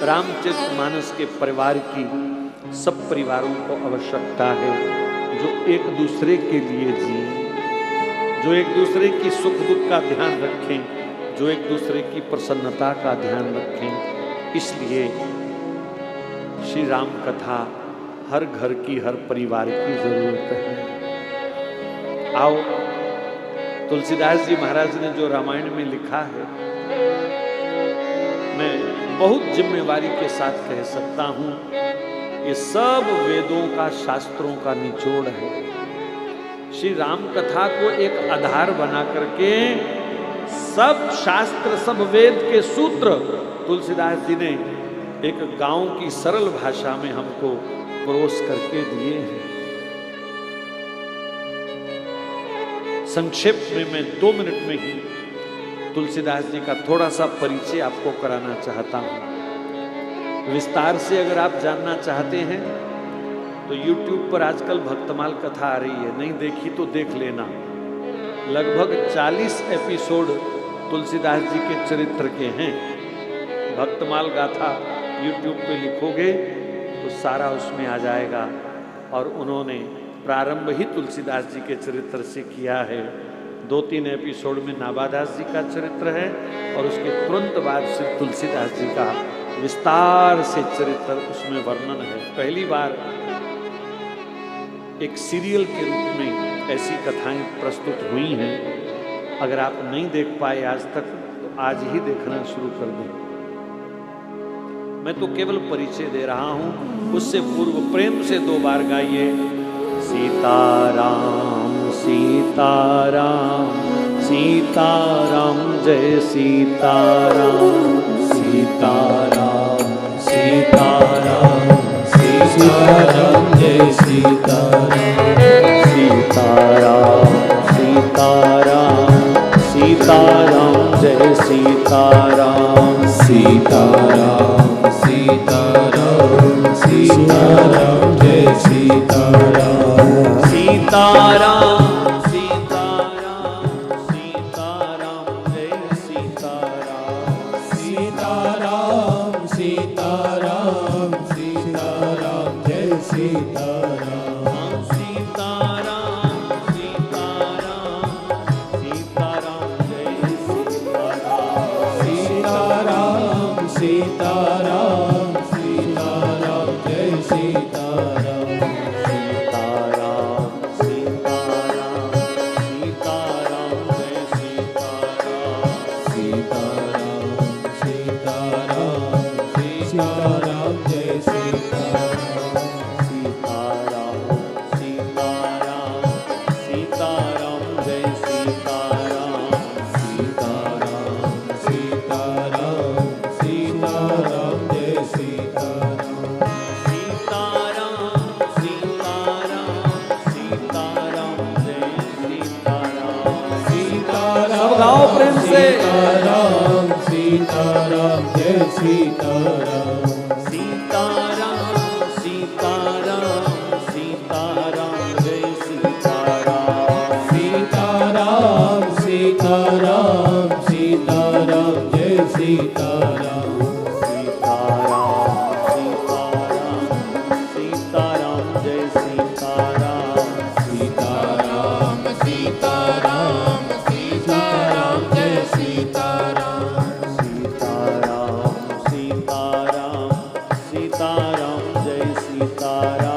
रामचरितमानस के परिवार की सब परिवारों को आवश्यकता है जो एक दूसरे के लिए जिए, जो एक दूसरे की सुख दुख का ध्यान रखें, जो एक दूसरे की प्रसन्नता का ध्यान रखें। इसलिए श्री राम कथा हर घर की, हर परिवार की जरूरत है। आओ, तुलसीदास जी महाराज ने जो रामायण में लिखा है, मैं बहुत जिम्मेवारी के साथ कह सकता हूं, ये सब वेदों का, शास्त्रों का निचोड़ है। श्री राम कथा को एक आधार बना करके सब शास्त्र, सब वेद के सूत्र तुलसीदास जी ने एक गांव की सरल भाषा में हमको परोस करके दिए हैं। संक्षेप में मैं 2 मिनट में ही तुलसीदास जी का थोड़ा सा परिचय आपको कराना चाहता हूं। विस्तार से अगर आप जानना चाहते हैं तो YouTube पर आजकल भक्तमाल कथा आ रही है, नहीं देखी तो देख लेना। लगभग 40 एपिसोड तुलसीदास जी के चरित्र के हैं। भक्तमाल गाथा YouTube पे लिखोगे तो सारा उसमें आ जाएगा। और उन्होंने प्रारंभ ही तुलसीदास जी के चरित्र से किया है। 2-3 एपिसोड में नाभादास जी का चरित्र है और उसके तुरंत बाद श्री तुलसीदास जी का विस्तार से चरित्र उसमें वर्णन है। पहली बार एक सीरियल के रूप में ऐसी कथाएं प्रस्तुत हुई हैं। अगर आप नहीं देख पाए आज तक तो आज ही देखना शुरू कर दें। मैं तो केवल परिचय दे रहा हूं, उससे पूर्व प्रेम से 2 बार गाइए। सीताराम सीताराम सीताराम जय सीताराम, सीताराम सीताराम सीताराम जय सीताराम, सीताराम सीताराम सीताराम जय सीताराम, सीताराम सीताराम सीताराम जय सीताराम, सीताराम सीताराम सीताराम जय सीताराम, सीताराम सीताराम सीताराम जय सीताराम, सीताराम सीताराम सीताराम जय सीताराम, सीताराम सीताराम सीताराम जय सीताराम, सीताराम सीताराम सीताराम जय सीताराम, सीताराम सीताराम सीताराम जय सीताराम, सीताराम सीताराम सीताराम जय सीताराम, सीताराम सीताराम सीताराम जय सीताराम, सीताराम सीताराम सीताराम जय सीताराम, सीताराम। सब गाओ प्रेम से। सीताराम सीताराम जय सीताराम, सीताराम सीताराम सीताराम जय सीताराम, सीताराम सीताराम सीताराम जय सीताराम, सीताराम सीताराम सीताराम जय सीताराम, सीताराम सीताराम सीताराम जय सीताराम, सीताराम सीताराम सीताराम जय सीताराम,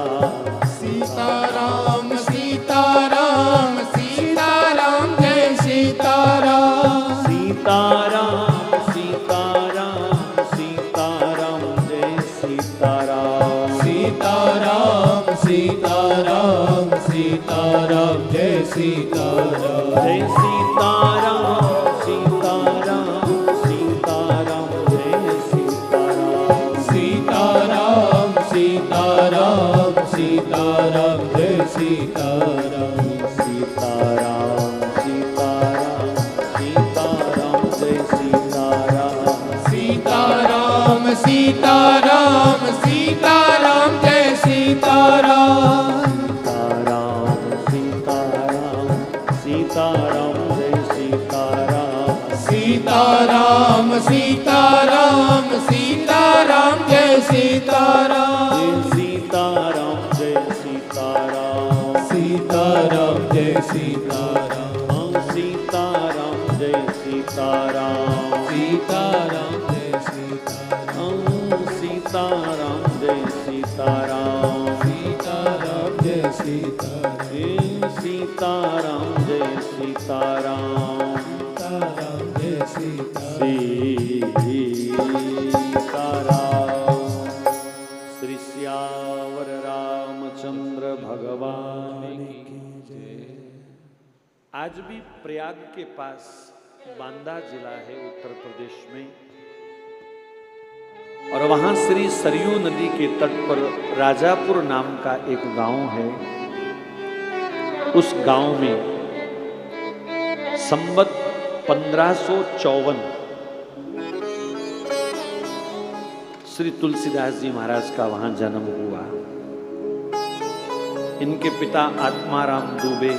सीताराम सीताराम सीताराम जय सीताराम, सीताराम सीताराम सीताराम जय सीताराम, सीताराम सीताराम सीताराम जय सीताराम, जय सीताराम सीताराम सीताराम जय सीताराम, सीताराम सीताराम सीताराम जय सीताराम, सीताराम सीताराम सीताराम जय सीताराम, सीताराम सीताराम सीताराम जय सीताराम, सीताराम सीताराम सीताराम जय सीताराम, सीताराम सीताराम सीताराम सीताराम सीताराम जय सीताराम सीताराम जय सीताराम सीताराम जय सीताराम सीताराम जय सीताराम सीताराम जय सीताराम सीताराम जय सीताराम सीताराम जय सीताराम सीताराम जय सीताराम सीताराम श्री सियावर रामचंद्र भगवान की जय। आज भी प्रयाग के पास बांदा जिला है उत्तर प्रदेश में, और वहां श्री सरयू नदी के तट पर राजापुर नाम का एक गांव है। उस गांव में संवत 1554 श्री तुलसीदास जी महाराज का वहां जन्म हुआ। इनके पिता आत्माराम दुबे,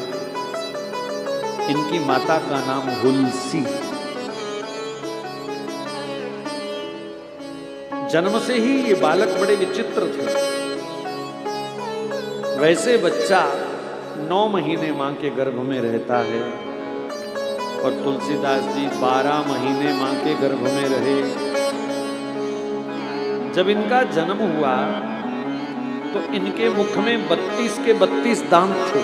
इनकी माता का नाम हुलसी। जन्म से ही ये बालक बड़े विचित्र थे। वैसे बच्चा 9 महीने मां के गर्भ में रहता है, और तुलसीदास जी 12 महीने मां के गर्भ में रहे। जब इनका जन्म हुआ तो इनके मुख में 32 के 32 दांत थे,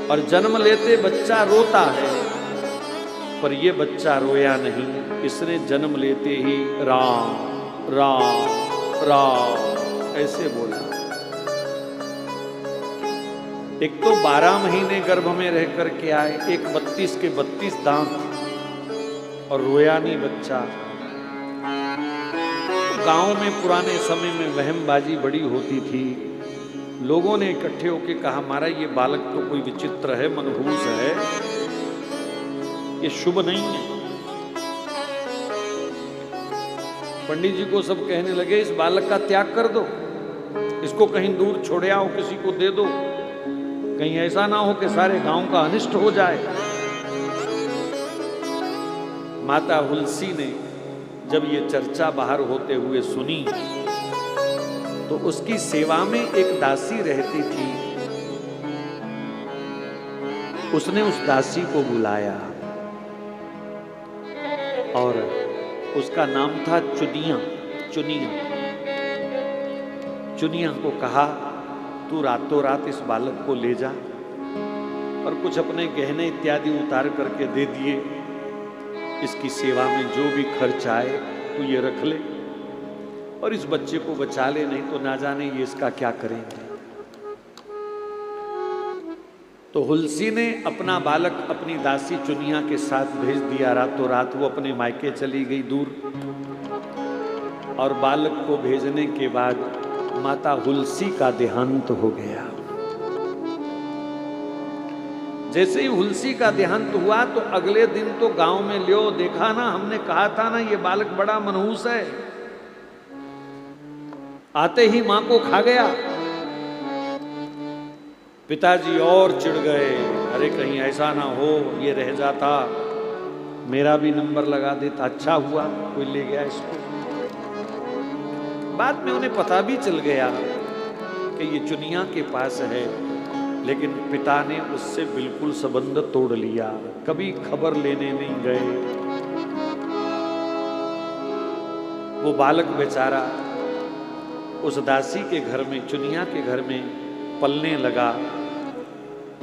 और जन्म लेते बच्चा रोता है, पर ये बच्चा रोया नहीं। इसने जन्म लेते ही राम राम राम ऐसे बोला। एक तो 12 महीने गर्भ में रह कर के आए, एक 32 के 32 दांत, और रोया नहीं बच्चा। गांव में पुराने समय में वहमबाजी बड़ी होती थी। लोगों ने इकट्ठे होकर कहा, महाराज ये बालक तो कोई विचित्र है, मनहूस है, ये शुभ नहीं है। पंडित जी को सब कहने लगे, इस बालक का त्याग कर दो, इसको कहीं दूर छोड़े आओ, किसी को दे दो, कहीं ऐसा ना हो कि सारे गांव का अनिष्ट हो जाए। माता हुलसी ने जब ये चर्चा बाहर होते हुए सुनी तो उसकी सेवा में एक दासी रहती थी। उसने उस दासी को बुलाया और उसका नाम था चुनिया। चुनिया को कहा, तू रातों रात इस बालक को ले जा और कुछ अपने गहने इत्यादि उतार करके दे दिए। इसकी सेवा में जो भी खर्च आए तू ये रख ले, और इस बच्चे को बचा ले, नहीं तो ना जाने ये इसका क्या करेंगे। तो हुलसी ने अपना बालक अपनी दासी चुनिया के साथ भेज दिया। रातों रात वो अपने मायके चली गई दूर, और बालक को भेजने के बाद माता हुलसी का देहांत हो गया। जैसे ही हुलसी का देहांत हुआ तो अगले दिन तो गांव में लियो, देखा ना, हमने कहा था ना ये बालक बड़ा मनहूस है। आते ही मां को खा गया। पिताजी और चिढ़ गए, अरे कहीं ऐसा ना हो ये रह जाता, मेरा भी नंबर लगा देता, अच्छा हुआ कोई ले गया इसको। बाद में उन्हें पता भी चल गया कि ये चुनिया के पास है, लेकिन पिता ने उससे बिल्कुल संबंध तोड़ लिया, कभी खबर लेने नहीं गए। वो बालक बेचारा उस दासी के घर में, चुनिया के घर में पलने लगा।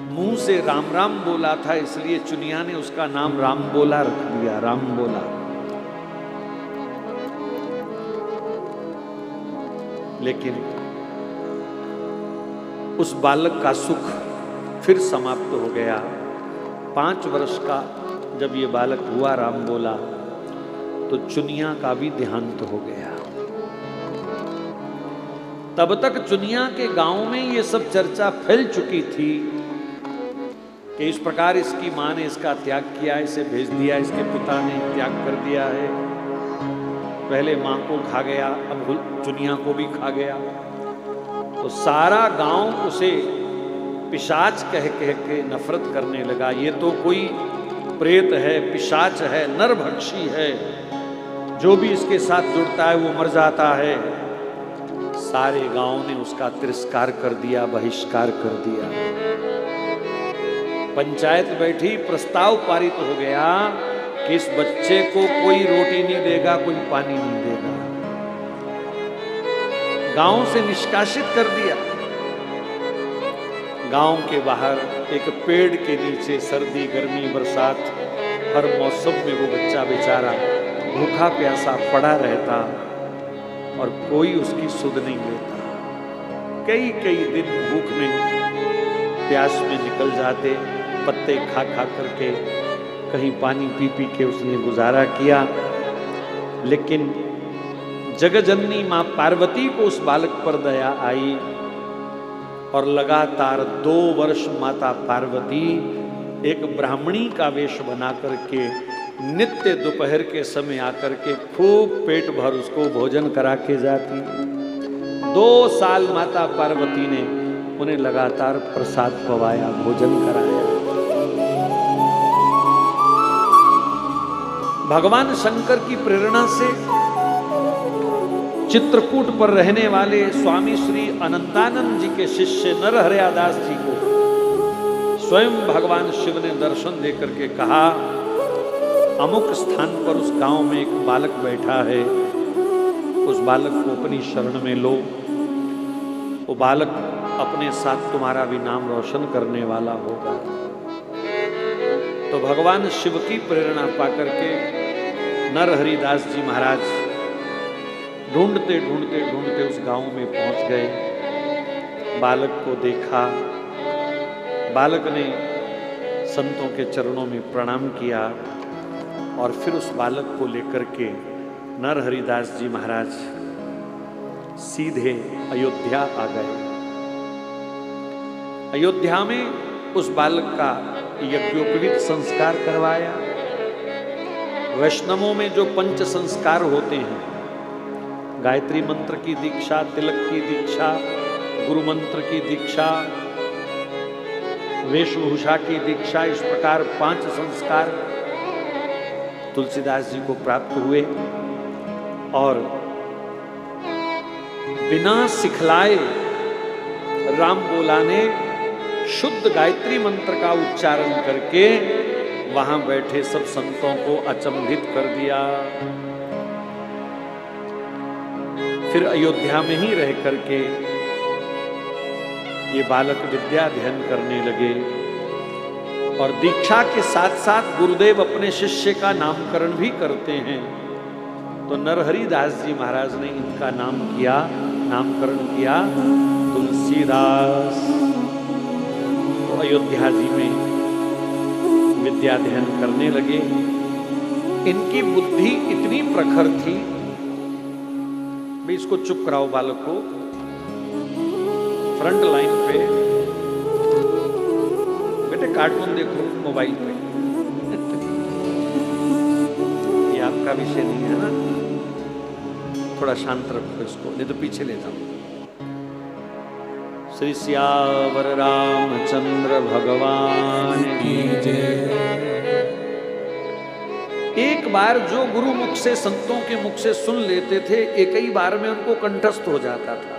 मुंह से राम राम बोला था, इसलिए चुनिया ने उसका नाम राम बोला रख दिया, राम बोला। लेकिन उस बालक का सुख फिर समाप्त हो गया। 5 वर्ष का जब ये बालक हुआ राम बोला, तो चुनिया का भी देहांत हो गया। तब तक चुनिया के गांव में ये सब चर्चा फैल चुकी थी कि इस प्रकार इसकी मां ने इसका त्याग किया, इसे भेज दिया, इसके पिता ने त्याग कर दिया है। पहले मां को खा गया, अब चुनिया को भी खा गया। तो सारा गांव उसे पिशाच कह कह के नफरत करने लगा। ये तो कोई प्रेत है, पिशाच है, नरभक्षी है। जो भी इसके साथ जुड़ता है वो मर जाता है। सारे गांव ने उसका तिरस्कार कर दिया, बहिष्कार कर दिया। पंचायत बैठी, प्रस्ताव पारित हो गया कि इस बच्चे को कोई रोटी नहीं देगा, कोई पानी नहीं देगा। गांव से निष्कासित कर दिया। गांव के बाहर एक पेड़ के नीचे सर्दी, गर्मी, बरसात, हर मौसम में वो बच्चा बेचारा भूखा प्यासा पड़ा रहता और कोई उसकी सुध नहीं लेता। कई कई दिन भूख में, प्यास में निकल जाते, पत्ते खा खा करके, कहीं पानी पी पी के उसने गुजारा किया। लेकिन जगजननी मां पार्वती को उस बालक पर दया आई और लगातार 2 वर्ष माता पार्वती एक ब्राह्मणी का वेश बना करके नित्य दोपहर के समय आकर के खूब पेट भर उसको भोजन करा के जाती। 2 साल माता पार्वती ने उन्हें लगातार प्रसाद पवाया, भोजन कराया। भगवान शंकर की प्रेरणा से चित्रकूट पर रहने वाले स्वामी श्री अनंतानंद जी के शिष्य नरहरयादास जी को स्वयं भगवान शिव ने दर्शन देकर के कहा, अमुक स्थान पर उस गांव में एक बालक बैठा है, उस बालक को अपनी शरण में लो। वो बालक अपने साथ तुम्हारा भी नाम रोशन करने वाला होगा। तो भगवान शिव की प्रेरणा पाकर के नरहरिदास जी महाराज ढूंढते ढूंढते ढूंढते उस गांव में पहुंच गए। बालक को देखा, बालक ने संतों के चरणों में प्रणाम किया और फिर उस बालक को लेकर के नरहरिदास जी महाराज सीधे अयोध्या आ गए। अयोध्या में उस बालक का यज्ञोपवीत संस्कार करवाया। वैष्णवों में जो 5 संस्कार होते हैं, गायत्री मंत्र की दीक्षा, तिलक की दीक्षा, गुरु मंत्र की दीक्षा, वेशभूषा की दीक्षा, इस प्रकार 5 संस्कार तुलसीदास जी को प्राप्त हुए और बिना सिखलाए राम बोला ने शुद्ध गायत्री मंत्र का उच्चारण करके वहां बैठे सब संतों को अचंभित कर दिया। फिर अयोध्या में ही रह करके ये बालक विद्या अध्ययन करने लगे और दीक्षा के साथ साथ गुरुदेव अपने शिष्य का नामकरण भी करते हैं। तो नरहरिदास जी महाराज ने इनका नामकरण किया तुलसीदास। तो अयोध्या जी में विद्या अध्ययन करने लगे। इनकी बुद्धि इतनी प्रखर थी, भाई इसको चुप कराओ, बालक को फ्रंट लाइन पे, बेटे कार्टून देखो मोबाइल पे। ये आपका विषय नहीं है ना, थोड़ा शांत रखो इसको, नहीं तो पीछे ले जाओ। श्री सियावर रामचंद्र भगवान की जय। एक बार जो गुरु मुख से, संतों के मुख से सुन लेते थे, एक ही बार में उनको कंठस्थ हो जाता था।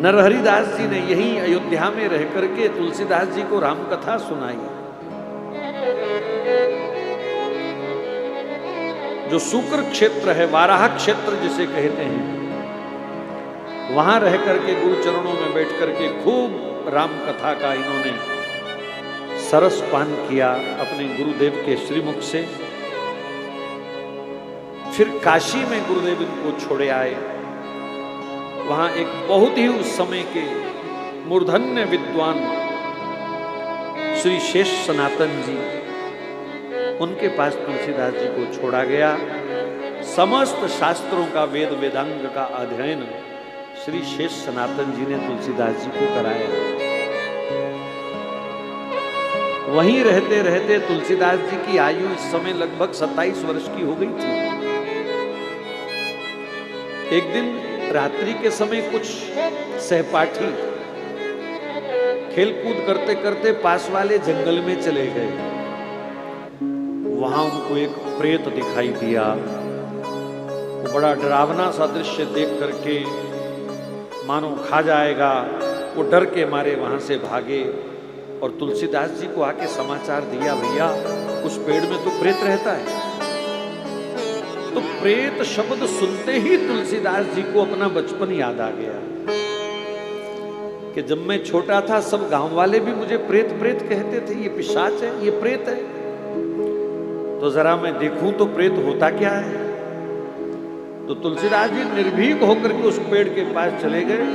नरहरिदास जी ने यहीं अयोध्या में रह करके तुलसीदास जी को राम कथा सुनाई। जो शुक्र क्षेत्र है, वाराह क्षेत्र जिसे कहते हैं, वहां रह करके गुरु चरणों में बैठ करके खूब राम कथा का इन्होंने सरस पान किया अपने गुरुदेव के श्रीमुख से। फिर काशी में गुरुदेव इनको छोड़े आए। वहां एक बहुत ही उस समय के मूर्धन्य विद्वान श्री शेष सनातन जी, उनके पास तुलसीदास जी को छोड़ा गया। समस्त शास्त्रों का, वेद वेदांग का अध्ययन श्री शेष सनातन जी ने तुलसीदास जी को कराया। वहीं रहते रहते तुलसीदास जी की आयु इस समय लगभग 27 वर्ष की हो गई थी। एक दिन रात्रि के समय कुछ सहपाठी खेलकूद करते करते पास वाले जंगल में चले गए। वहां उनको एक प्रेत दिखाई दिया। वो बड़ा डरावना सा दृश्य देख करके मानो खा जाएगा, वो डर के मारे वहां से भागे और तुलसीदास जी को आके समाचार दिया, भैया उस पेड़ में तो प्रेत रहता है। तो प्रेत शब्द सुनते ही तुलसीदास जी को अपना बचपन याद आ गया कि जब मैं छोटा था सब गांव वाले भी मुझे प्रेत प्रेत कहते थे, ये पिशाच है, ये प्रेत है। तो जरा मैं देखूं तो प्रेत होता क्या है। तो तुलसीदास जी निर्भीक होकर के उस पेड़ के पास चले गए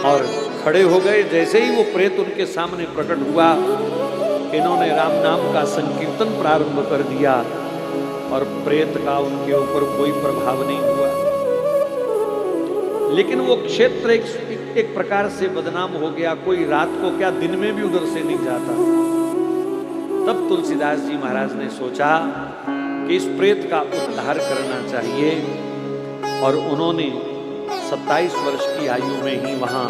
और खड़े हो गए। जैसे ही वो प्रेत उनके सामने प्रकट हुआ, इन्होंने राम नाम का संकीर्तन प्रारंभ कर दिया और प्रेत का उनके ऊपर कोई प्रभाव नहीं हुआ। लेकिन वो क्षेत्र एक प्रकार से बदनाम हो गया। कोई रात को क्या दिन में भी उधर से नहीं जाता। तब तुलसीदास जी महाराज ने सोचा कि इस प्रेत का उद्धार करना चाहिए और उन्होंने 27 वर्ष की आयु में ही वहां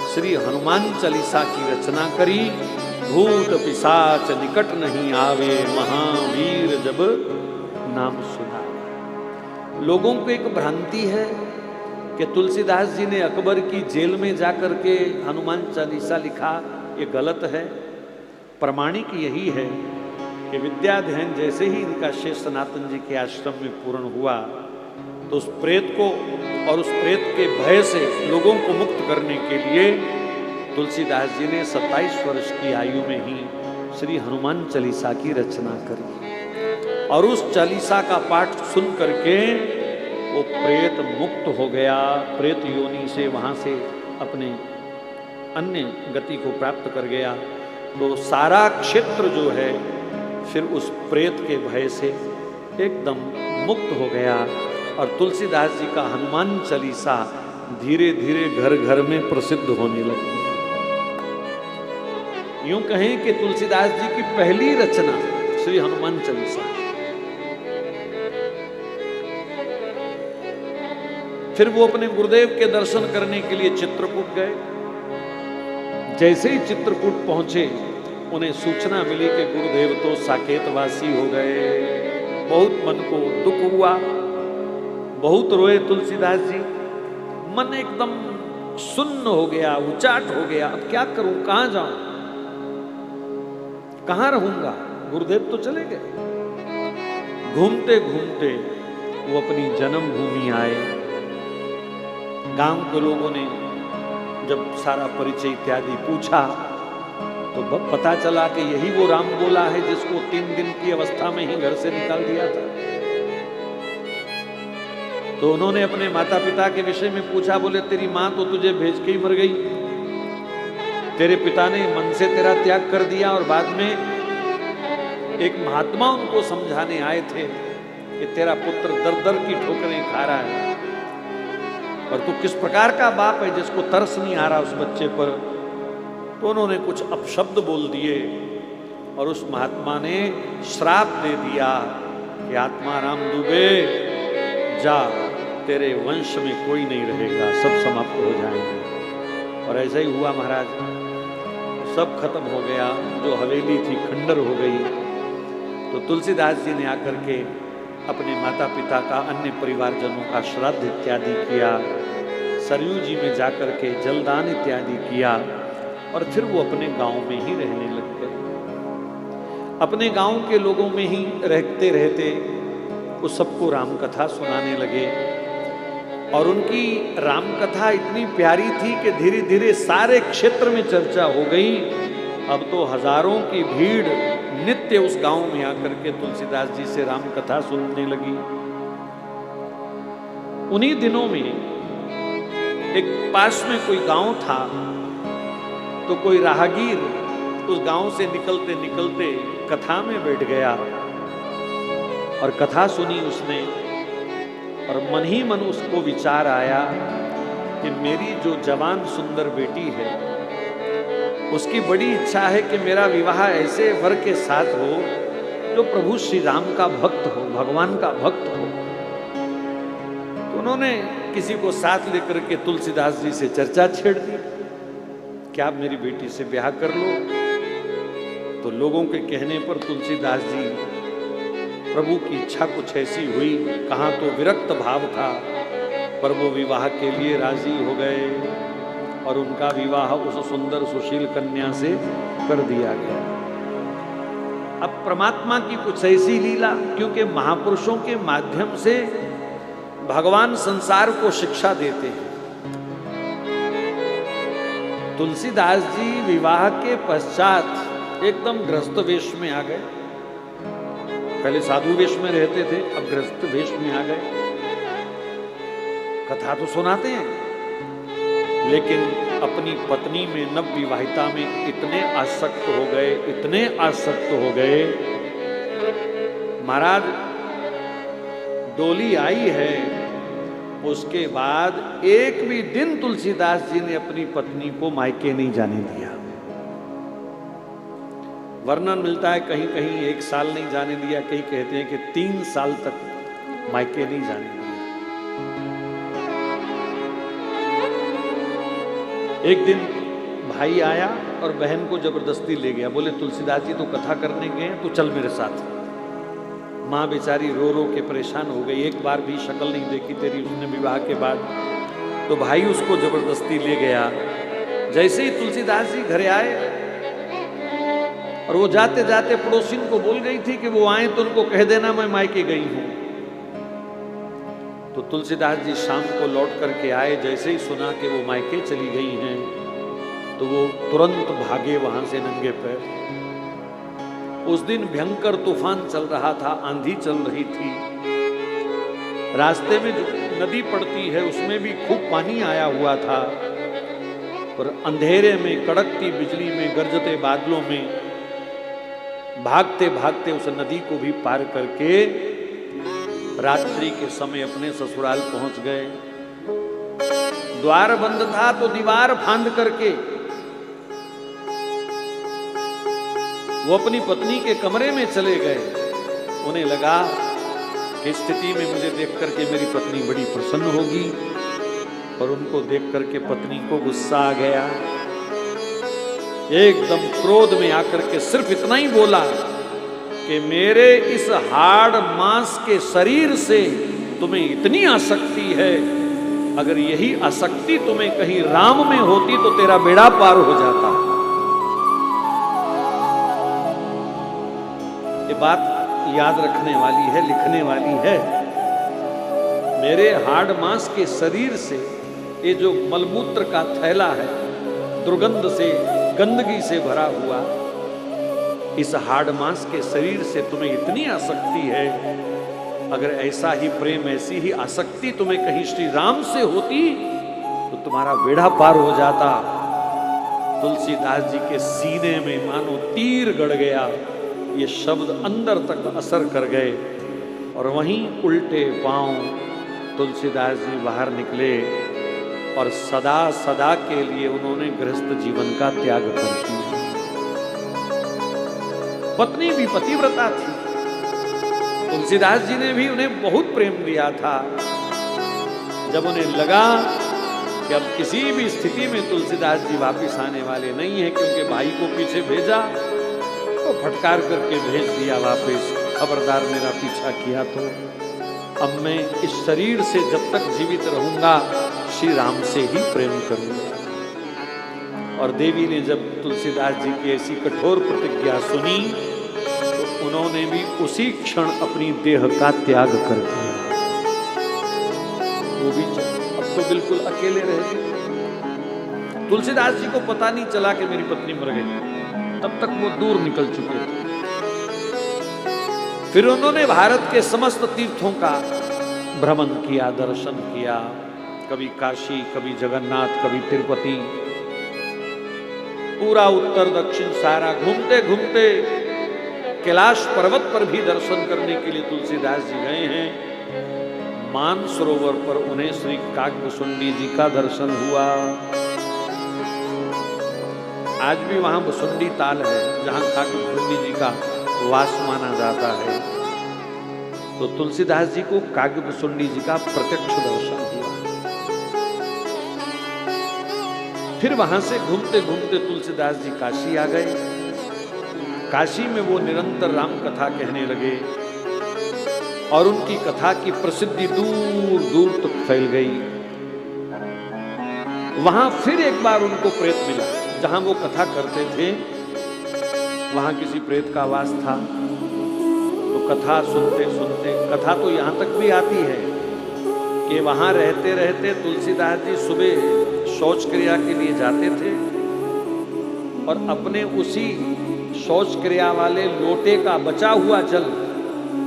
श्री हनुमान चालीसा की रचना करी। भूत पिशाच निकट नहीं आवे, महावीर जब नाम सुना। लोगों को एक भ्रांति है कि तुलसीदास जी ने अकबर की जेल में जाकर के हनुमान चालीसा लिखा, ये गलत है। प्रमाणिक यही है कि विद्याध्ययन जैसे ही इनका शेष सनातन जी के आश्रम में पूर्ण हुआ तो उस प्रेत को और उस प्रेत के भय से लोगों को मुक्त करने के लिए तुलसीदास जी ने 27 वर्ष की आयु में ही श्री हनुमान चालीसा की रचना करी और उस चालीसा का पाठ सुन करके वो प्रेत मुक्त हो गया। प्रेत योनि से वहां से अपने अन्य गति को प्राप्त कर गया। तो सारा क्षेत्र जो है फिर उस प्रेत के भय से एकदम मुक्त हो गया और तुलसीदास जी का हनुमान चालीसा धीरे धीरे घर घर में प्रसिद्ध होने लगी। यूं कहें कि तुलसीदास जी की पहली रचना श्री हनुमान चालीसा। फिर वो अपने गुरुदेव के दर्शन करने के लिए चित्रकूट गए। जैसे ही चित्रकूट पहुंचे उन्हें सूचना मिली कि गुरुदेव तो साकेतवासी हो गए। बहुत मन को दुख हुआ, बहुत रोए तुलसीदास जी। मन एकदम सुन्न हो गया, उचाट हो गया। अब क्या करूं, कहां जाऊं, कहां रहूंगा, गुरुदेव तो चले गए। घूमते घूमते वो अपनी जन्मभूमि आए। गांव के लोगों ने जब सारा परिचय इत्यादि पूछा तो पता चला कि यही वो राम बोला है जिसको 3 दिन की अवस्था में ही घर से निकाल दिया था। तो उन्होंने अपने माता पिता के विषय में पूछा। बोले तेरी माँ तो तुझे भेज के ही मर गई, तेरे पिता ने मन से तेरा त्याग कर दिया और बाद में एक महात्मा उनको समझाने आए थे कि तेरा पुत्र दर दर की ठोकरें खा रहा है और तू किस प्रकार का बाप है जिसको तरस नहीं आ रहा उस बच्चे पर। तो उन्होंने कुछ अपशब्द बोल दिए और उस महात्मा ने श्राप दे दिया कि आत्मा राम दुबे जा, तेरे वंश में कोई नहीं रहेगा, सब समाप्त हो जाएंगे। और ऐसा ही हुआ महाराज, सब खत्म हो गया। जो हवेली थी खंडर हो गई। तो तुलसीदास जी ने आकर के अपने माता पिता का, अन्य परिवारजनों का श्राद्ध इत्यादि किया। सरयू जी में जाकर के जलदान इत्यादि किया और फिर वो अपने गांव में ही रहने लग गए। अपने गांव के लोगों में ही रहते रहते वो सबको राम कथा सुनाने लगे और उनकी राम कथा इतनी प्यारी थी कि धीरे धीरे सारे क्षेत्र में चर्चा हो गई। अब तो हजारों की भीड़ नित्य उस गांव में आकर के तुलसीदास जी से राम कथा सुनने लगी। उन्हीं दिनों में एक पास में कोई गांव था तो कोई राहगीर उस गांव से निकलते निकलते कथा में बैठ गया और कथा सुनी उसने और मन ही मन उसको विचार आया कि मेरी जो जवान सुंदर बेटी है उसकी बड़ी इच्छा है कि मेरा विवाह ऐसे वर के साथ हो जो प्रभु श्री राम का भक्त हो, भगवान का भक्त हो। तो उन्होंने किसी को साथ लेकर के तुलसीदास जी से चर्चा छेड़ दी, क्या आप मेरी बेटी से ब्याह कर लो। तो लोगों के कहने पर तुलसीदास जी, प्रभु की इच्छा कुछ ऐसी हुई, कहाँ तो विरक्त भाव था, पर वो विवाह के लिए राजी हो गए और उनका विवाह उस सुंदर सुशील कन्या से कर दिया गया। अब परमात्मा की कुछ ऐसी लीला, क्योंकि महापुरुषों के माध्यम से भगवान संसार को शिक्षा देते हैं। तुलसीदास जी विवाह के पश्चात एकदम गृहस्थ वेश में आ गए। पहले साधु वेश में रहते थे, अब गृहस्थ वेश में आ गए। कथा तो सुनाते हैं, लेकिन अपनी पत्नी में, नव विवाहिता में इतने आसक्त हो गए, इतने आसक्त हो गए। महाराज डोली आई है, उसके बाद एक भी दिन तुलसीदास जी ने अपनी पत्नी को मायके नहीं जाने दिया। वर्णन मिलता है कहीं कहीं 1 साल नहीं जाने दिया, कहीं कहते हैं कि 3 साल तक मायके नहीं जाने दिया। एक दिन भाई आया और बहन को जबरदस्ती ले गया। बोले तुलसीदास जी तो कथा करने गए हैं, तो चल मेरे साथ। माँ बेचारी रो रो के परेशान हो गई, एक बार भी शक्ल नहीं देखी तेरी उसने विवाह के बाद। तो भाई उसको जबरदस्ती ले गया। जैसे ही तुलसीदास जी घरे आए, और वो जाते जाते पड़ोसिन को बोल गई थी कि वो आए तो उनको कह देना मैं मायके गई हूं। तो तुलसीदास जी शाम को लौट करके आए, जैसे ही सुना कि वो मायके चली गई हैं, तो वो तुरंत भागे वहां से नंगे पैर। उस दिन भयंकर तूफान चल रहा था, आंधी चल रही थी। रास्ते में जो नदी पड़ती है उसमें भी खूब पानी आया हुआ था। और अंधेरे में, कड़कती बिजली में, गरजते बादलों में भागते भागते उस नदी को भी पार करके रात्रि के समय अपने ससुराल पहुंच गए। द्वार बंद था तो दीवार फांद करके वो अपनी पत्नी के कमरे में चले गए। उन्हें लगा कि स्थिति में मुझे देख करके मेरी पत्नी बड़ी प्रसन्न होगी, और उनको देख करके पत्नी को गुस्सा आ गया। एकदम क्रोध में आकर के सिर्फ इतना ही बोला कि मेरे इस हाड़ मांस के शरीर से तुम्हें इतनी आसक्ति है, अगर यही आसक्ति तुम्हें कहीं राम में होती तो तेरा बेड़ा पार हो जाता। ये बात याद रखने वाली है, लिखने वाली है। मेरे हाड़ मांस के शरीर से ये जो मलमूत्र का थैला है, दुर्गंध से, गंदगी से भरा हुआ, इस हाड़ मांस के शरीर से तुम्हें इतनी आसक्ति है, अगर ऐसा ही प्रेम, ऐसी ही आसक्ति तुम्हें कहीं श्री राम से होती तो तुम्हारा बेड़ा पार हो जाता। तुलसीदास जी के सीने में मानो तीर गड़ गया। ये शब्द अंदर तक असर कर गए, और वहीं उल्टे पांव तुलसीदास जी बाहर निकले, और सदा सदा के लिए उन्होंने गृहस्थ जीवन का त्याग कर दिया। पत्नी भी पतिव्रता थी। तुलसीदास जी ने भी उन्हें बहुत प्रेम दिया था। जब उन्हें लगा कि अब किसी भी स्थिति में तुलसीदास जी वापिस आने वाले नहीं है, क्योंकि भाई को पीछे भेजा तो फटकार करके भेज दिया वापिस, खबरदार मेरा पीछा किया तो अब मैं इस शरीर से जब तक जीवित रहूंगा श्री राम से ही प्रेम करूंगा। और देवी ने जब तुलसीदास जी की ऐसी कठोर प्रतिज्ञा सुनी तो उन्होंने भी उसी क्षण अपनी देह का त्याग कर दिया। वो भी अब तो बिल्कुल अकेले रह गए। तुलसीदास जी को पता नहीं चला कि मेरी पत्नी मर गई, तब तक वो दूर निकल चुके थे। फिर उन्होंने भारत के समस्त तीर्थों का भ्रमण किया, दर्शन किया, कभी काशी, कभी जगन्नाथ, कभी तिरुपति, पूरा उत्तर दक्षिण सारा घूमते घूमते कैलाश पर्वत पर भी दर्शन करने के लिए तुलसीदास जी गए हैं। मानसरोवर पर उन्हें श्री काकभुसुंडी जी का दर्शन हुआ। आज भी वहां भुसुंडी ताल है जहां काकभुसुंडी जी का वास माना जाता है। तो तुलसीदास जी को काकभुसुंडी जी का प्रत्यक्ष दर्शन हुआ। फिर वहां से घूमते घूमते तुलसीदास जी काशी आ गए। काशी में वो निरंतर राम कथा कहने लगे और उनकी कथा की प्रसिद्धि दूर दूर तक फैल गई। वहां फिर एक बार उनको प्रेत मिला। जहां वो कथा करते थे वहां किसी प्रेत का वास था। तो कथा सुनते सुनते, कथा तो यहां तक भी आती है कि वहां रहते रहते तुलसीदास जी सुबह शौच क्रिया के लिए जाते थे और अपने उसी शौच क्रिया वाले लोटे का बचा हुआ जल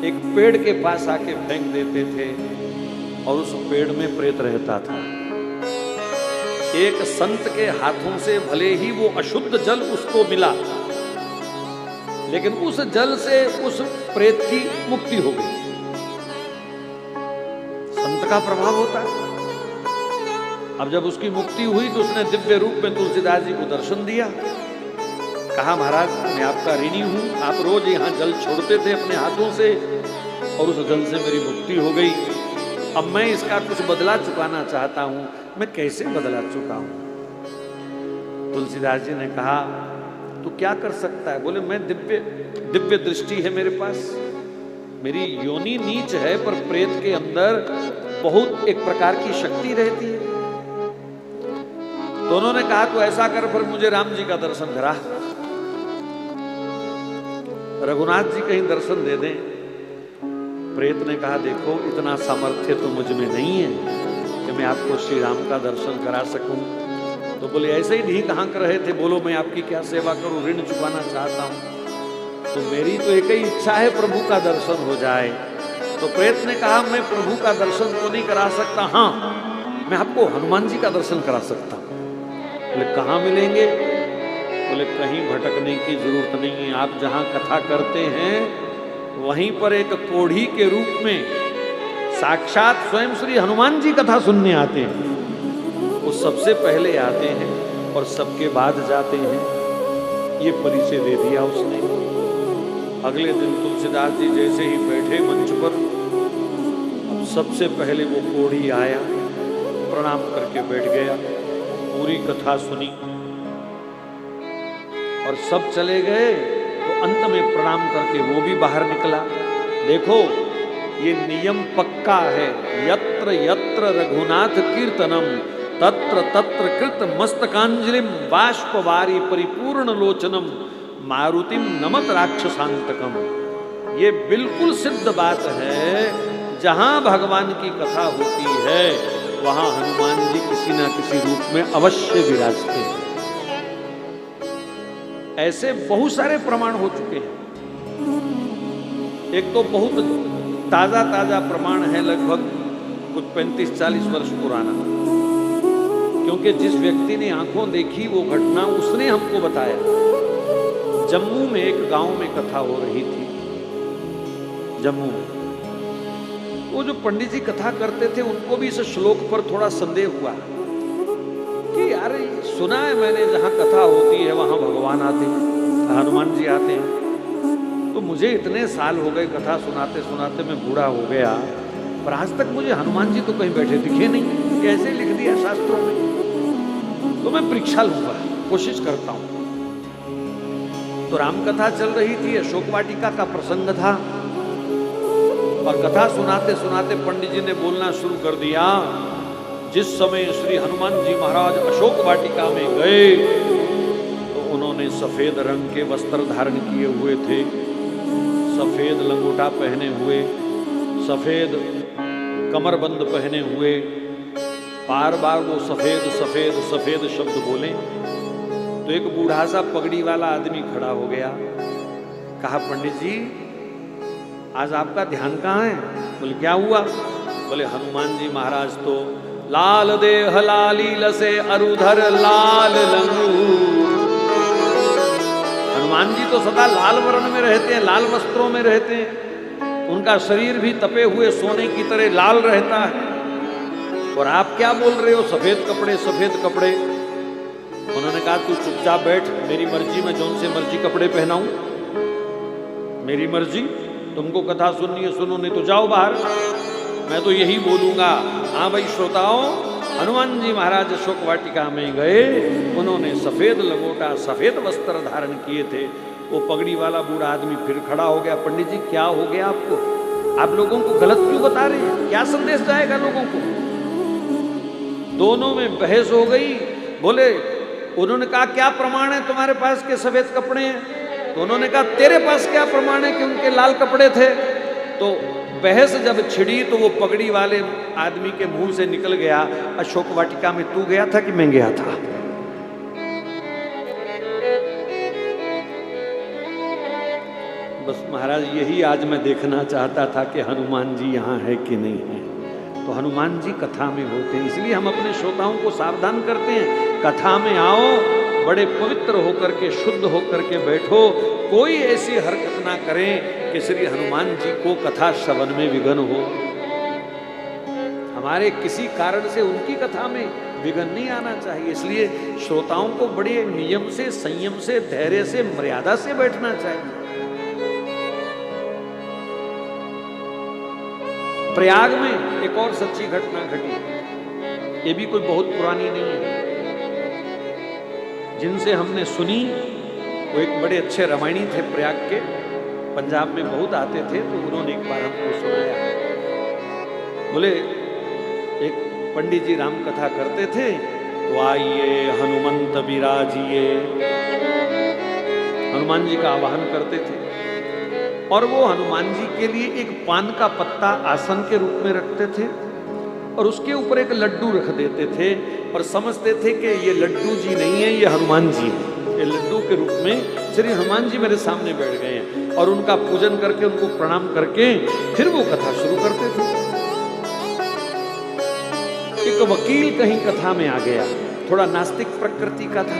एक पेड़ के पास आके फेंक देते थे और उस पेड़ में प्रेत रहता था। एक संत के हाथों से भले ही वो अशुद्ध जल उसको मिला, लेकिन उस जल से उस प्रेत की मुक्ति हो गई। संत का प्रभाव होता है। अब जब उसकी मुक्ति हुई तो उसने दिव्य रूप में तुलसीदास जी को दर्शन दिया। कहा, महाराज मैं आपका ऋणी हूं, आप रोज यहां जल छोड़ते थे अपने हाथों से और उस जल से मेरी मुक्ति हो गई। अब मैं इसका कुछ बदला चुकाना चाहता हूं। मैं कैसे बदला चुकाऊं? तुलसीदास जी ने कहा, तू क्या कर सकता है? बोले, मैं दिव्य दृष्टि है मेरे पास, मेरी योनि नीच है पर प्रेत के अंदर बहुत एक प्रकार की शक्ति रहती है। तो उन्होंने कहा, तो ऐसा कर, फिर मुझे राम जी का दर्शन करा, रघुनाथ जी कहीं दर्शन दे दें। प्रेत ने कहा, देखो इतना सामर्थ्य तो मुझ में नहीं है कि मैं आपको श्री राम का दर्शन करा सकूं। तो बोले, ऐसे ही ढीक हाँक रहे थे, बोलो मैं आपकी क्या सेवा करूं, ऋण चुकाना चाहता हूं। तो मेरी तो एक ही इच्छा है, प्रभु का दर्शन हो जाए। तो प्रेत ने कहा, मैं प्रभु का दर्शन तो नहीं करा सकता, हाँ मैं आपको हनुमान जी का दर्शन करा सकता हूं। बोले, कहाँ मिलेंगे? बोले, कहीं भटकने की जरूरत नहीं है, आप जहां कथा करते हैं वहीं पर एक कोढ़ी के रूप में साक्षात स्वयं श्री हनुमान जी कथा सुनने आते हैं। वो सबसे पहले आते हैं और सबके बाद जाते हैं। ये परिचय दे दिया उसने। अगले दिन तुलसीदास जी जैसे ही बैठे मंच पर, अब सबसे पहले वो कोढ़ी आया, प्रणाम करके बैठ गया, पूरी कथा सुनी और सब चले गए। तो अंत में प्रणाम करके वो भी बाहर निकला। देखो ये नियम पक्का है, यत्र यत्र रघुनाथ कीर्तनम तत्र तत्र कृत मस्तकांजलिम बाष्पवारी परिपूर्ण लोचनम मारुतिम नमत राक्षसांतकम। ये बिल्कुल सिद्ध बात है, जहां भगवान की कथा होती है वहां हनुमान जी किसी ना किसी रूप में अवश्य विराजते हैं। ऐसे बहुत सारे प्रमाण हो चुके हैं। एक तो बहुत ताजा ताजा प्रमाण है, लगभग कुछ 35-40 वर्ष पुराना, क्योंकि जिस व्यक्ति ने आंखों देखी वो घटना उसने हमको बताया। जम्मू में एक गांव में कथा हो रही थी, जम्मू में। वो जो पंडित जी कथा करते थे उनको भी इस श्लोक पर थोड़ा संदेह हुआ कि यार सुना है मैंने जहां कथा होती है वहां भगवान आते हैं, हनुमान जी आते हैं। तो मुझे इतने साल हो गए कथा सुनाते सुनाते, मैं बूढ़ा हो गया, पर आज तक मुझे हनुमान जी तो कहीं बैठे दिखे नहीं, कैसे लिख दिया शास्त्रों में। तो मैं परीक्षा लूंगा, कोशिश करता हूं। तो रामकथा चल रही थी, अशोक वाटिका का प्रसंग था और कथा सुनाते सुनाते पंडित जी ने बोलना शुरू कर दिया। जिस समय श्री हनुमान जी महाराज अशोक वाटिका में गए तो उन्होंने सफेद रंग के वस्त्र धारण किए हुए थे, सफेद लंगोटा पहने हुए, सफेद कमरबंद पहने हुए, बार बार वो सफेद सफेद सफेद शब्द बोले। तो एक बूढ़ा सा पगड़ी वाला आदमी खड़ा हो गया, कहा, पंडित जी आज आपका ध्यान कहाँ है? बोले, क्या हुआ? बोले, हनुमान जी महाराज तो लाल देह लाली लसे अरुधर लाल लंगूर। हनुमान जी तो सदा लाल वर्ण में रहते हैं, लाल वस्त्रों में रहते हैं, उनका शरीर भी तपे हुए सोने की तरह लाल रहता है, और आप क्या बोल रहे हो सफेद कपड़े सफेद कपड़े। उन्होंने कहा, तू चुपचाप बैठ, मेरी मर्जी, मैं जौन से मर्जी कपड़े पहनाऊं, मेरी मर्जी, तुमको कथा सुननी है सुनो, नहीं तो जाओ बाहर, मैं तो यही बोलूंगा। हाँ भाई श्रोताओं, हनुमान जी महाराज अशोक वाटिका में गए, उन्होंने सफेद लंगोटा सफेद वस्त्र धारण किए थे, वो पगड़ी वाला बूढ़ा आदमी फिर खड़ा हो गया, पंडित जी क्या हो गया आपको, आप लोगों को गलत क्यों बता रहे हैं, क्या संदेश जाएगा लोगों को। दोनों में बहस हो गई। बोले, उन्होंने कहा क्या प्रमाण है तुम्हारे पास के सफेद कपड़े हैं, तो उन्होंने कहा तेरे पास क्या प्रमाण है कि उनके लाल कपड़े थे। तो बहस जब छिड़ी तो वो पगड़ी वाले आदमी के मुंह से निकल गया, अशोक वाटिका में तू गया था कि मैं गया था। बस महाराज यही आज मैं देखना चाहता था कि हनुमान जी यहाँ है कि नहीं है। तो हनुमान जी कथा में होते हैं, इसलिए हम अपने श्रोताओं को सावधान करते हैं, कथा में आओ, बड़े पवित्र होकर के, शुद्ध होकर के बैठो, कोई ऐसी हरकत ना करें कि श्री हनुमान जी को कथा श्रवण में विघ्न हो। हमारे किसी कारण से उनकी कथा में विघ्न नहीं आना चाहिए। इसलिए श्रोताओं को बड़े नियम से, संयम से, धैर्य से, मर्यादा से बैठना चाहिए। प्रयाग में एक और सच्ची घटना घटी, ये भी कोई बहुत पुरानी नहीं है, जिनसे हमने सुनी। वो एक बड़े अच्छे रामायणी थे प्रयाग के, पंजाब में बहुत आते थे, तो उन्होंने एक बार हमको सुनाया। बोले एक पंडित जी राम कथा करते थे, तो आइए हनुमंत विराजिए, हनुमान जी का आवाहन करते थे। और वो हनुमान जी के लिए एक पान का पत्ता आसन के रूप में रखते थे और उसके ऊपर एक लड्डू रख देते थे और समझते थे कि ये लड्डू जी नहीं है, ये हनुमान जी है। ये लड्डू के रूप में श्री हनुमान जी मेरे सामने बैठ गए हैं, और उनका पूजन करके, उनको प्रणाम करके फिर वो कथा शुरू करते थे। एक वकील कहीं कथा में आ गया, थोड़ा नास्तिक प्रकृति का था,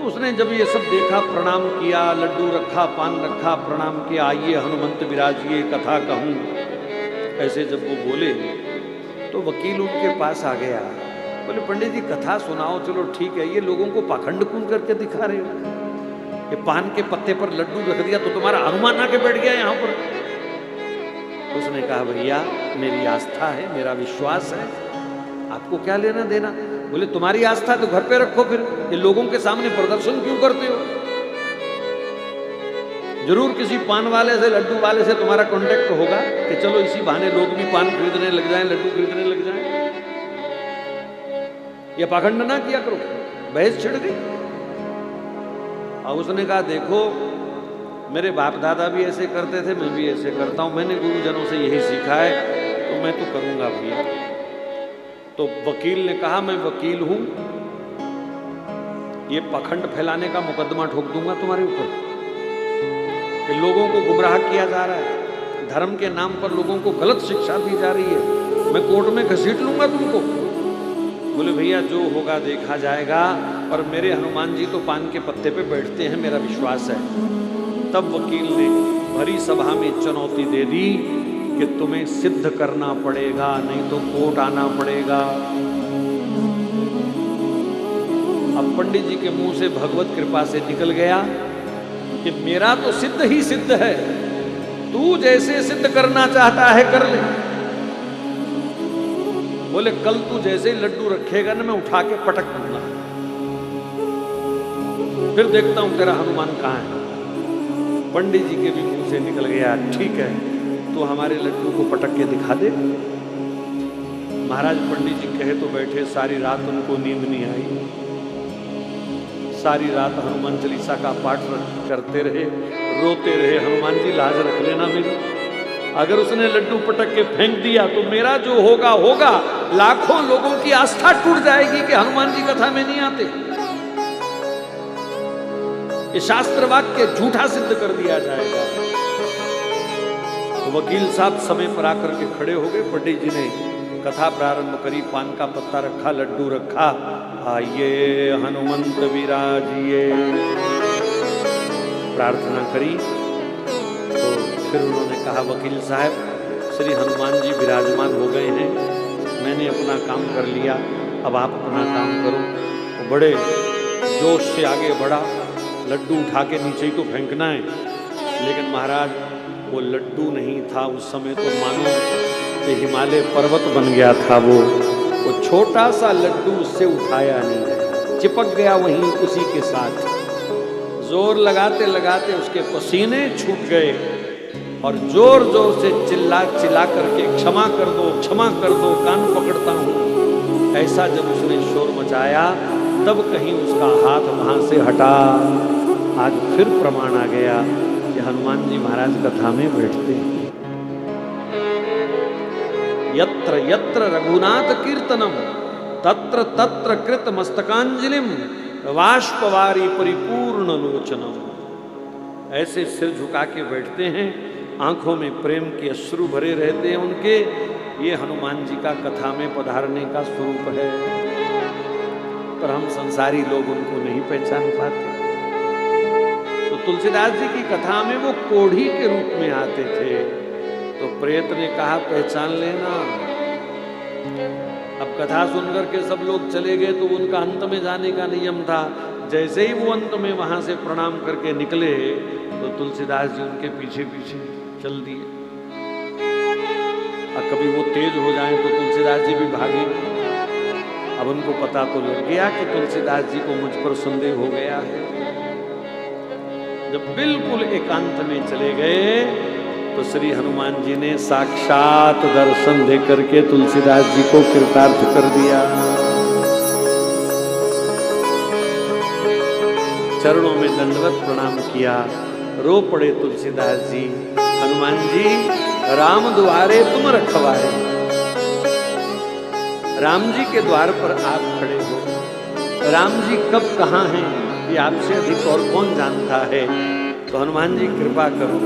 उसने जब ये सब देखा, प्रणाम किया, लड्डू रखा, पान रखा, प्रणाम किया, आइए हनुमंत विराजिए, कथा कहूं, ऐसे जब वो बोले तो वकील उनके पास आ गया। बोले पंडित जी कथा सुनाओ, चलो ठीक है, ये लोगों को पाखंड कून करके दिखा रहे हो, ये पान के पत्ते पर लड्डू रख दिया तो तुम्हारा हनुमान आके बैठ गया यहाँ पर। उसने कहा भैया मेरी आस्था है, मेरा विश्वास है, आपको क्या लेना देना। बोले तुम्हारी आस्था तो घर पे रखो, फिर ये लोगों के सामने प्रदर्शन क्यों करते हो। जरूर किसी पान वाले से, लड्डू वाले से तुम्हारा कांटेक्ट होगा कि चलो इसी बहाने लोग भी पान खरीदने लग जाएं, लड्डू खरीदने लग जाएं। ये पाखंड ना किया करो। बहस छिड़ गई। और उसने कहा देखो मेरे बाप दादा भी ऐसे करते थे, मैं भी ऐसे करता हूं, मैंने गुरुजनों से यही सीखा है, तो मैं तो करूंगा भैया। तो वकील ने कहा मैं वकील हूं, ये पाखंड फैलाने का मुकदमा ठोक दूंगा तुम्हारे ऊपर कि लोगों को गुमराह किया जा रहा है, धर्म के नाम पर लोगों को गलत शिक्षा दी जा रही है, मैं कोर्ट में घसीट लूंगा तुमको। बोले भैया जो होगा देखा जाएगा, और मेरे हनुमान जी तो पान के पत्ते पे बैठते हैं, मेरा विश्वास है। तब वकील ने भरी सभा में चुनौती दे दी कि तुम्हें सिद्ध करना पड़ेगा, नहीं तो कोर्ट आना पड़ेगा। अब पंडित जी के मुंह से भगवत कृपा से निकल गया कि मेरा तो सिद्ध ही सिद्ध है, तू जैसे सिद्ध करना चाहता है कर ले। बोले कल तू जैसे ही लड्डू रखेगा ना, मैं उठा के पटक दूंगा, फिर देखता हूं तेरा हनुमान कहां है। पंडित जी के भी मुंह से निकल गया ठीक है, तो हमारे लड्डू को पटक के दिखा दे। महाराज पंडित जी कहे तो बैठे, सारी रात उनको नींद नहीं आई, सारी रात हनुमान चालीसा का पाठ करते रहे, रोते रहे, हनुमान जी लाज रख लेना मेरी, अगर उसने लड्डू पटक के फेंक दिया तो मेरा जो होगा होगा, लाखों लोगों की आस्था टूट जाएगी कि हनुमान जी कथा में नहीं आते, ये शास्त्र वाक्य झूठा सिद्ध कर दिया जाएगा। तो वकील साहब समय पर आकर के खड़े हो गए। पंडित जी ने कथा प्रारंभ करी, पान का पत्ता रखा, लड्डू रखा, आइए हनुमंत विराजिए, प्रार्थना करी। तो फिर उन्होंने कहा वकील साहब श्री हनुमान जी विराजमान हो गए हैं, मैंने अपना काम कर लिया, अब आप अपना काम करो। तो बड़े जोश से आगे बढ़ा, लड्डू उठा के नीचे ही तो फेंकना है, लेकिन महाराज वो लड्डू नहीं था, उस समय तो मानो कि हिमालय पर्वत बन गया था। वो छोटा सा लड्डू उससे उठाया नहीं, चिपक गया वहीं उसी के साथ। जोर लगाते लगाते उसके पसीने छूट गए और जोर जोर से चिल्ला चिल्ला करके क्षमा कर दो, कान पकड़ता हूं, ऐसा जब उसने शोर मचाया तब कहीं उसका हाथ वहां से हटा। आज फिर प्रमाण आ गया कि हनुमान जी महाराज कथा में बैठते हैं। यत्र यत्र रघुनाथ कीर्तनम तत्र तत्र कृत मस्तकांजलिम वाष्पवारी परिपूर्ण लोचनम। ऐसे सिर झुका के बैठते हैं, आंखों में प्रेम के अश्रु भरे रहते हैं उनके। ये हनुमान जी का कथा में पधारने का स्वरूप है, पर हम संसारी लोग उनको नहीं पहचान पाते। तो तुलसीदास जी की कथा में वो कोढ़ी के रूप में आते थे, तो प्रेत ने कहा पहचान लेना। अब कथा सुनकर के सब लोग चले गए तो उनका अंत में जाने का नियम था। जैसे ही वो अंत में वहां से प्रणाम करके निकले तो तुलसीदास जी उनके पीछे पीछे चल दिए। अब कभी वो तेज हो जाएं तो तुलसीदास जी भी भागे। अब उनको पता तो लग गया कि तुलसीदास जी को मुझ पर संदेह हो गया है। जब बिल्कुल एकांत में चले गए तो श्री हनुमान जी ने साक्षात दर्शन दे करके तुलसीदास जी को कृतार्थ कर दिया। चरणों में दंडवत प्रणाम किया, रो पड़े तुलसीदास जी। हनुमान जी, राम द्वारे तुम रखवारे। राम जी के द्वार पर आप खड़े हो, राम जी कब कहाँ हैं ये आपसे अधिक और कौन जानता है। तो हनुमान जी कृपा करो,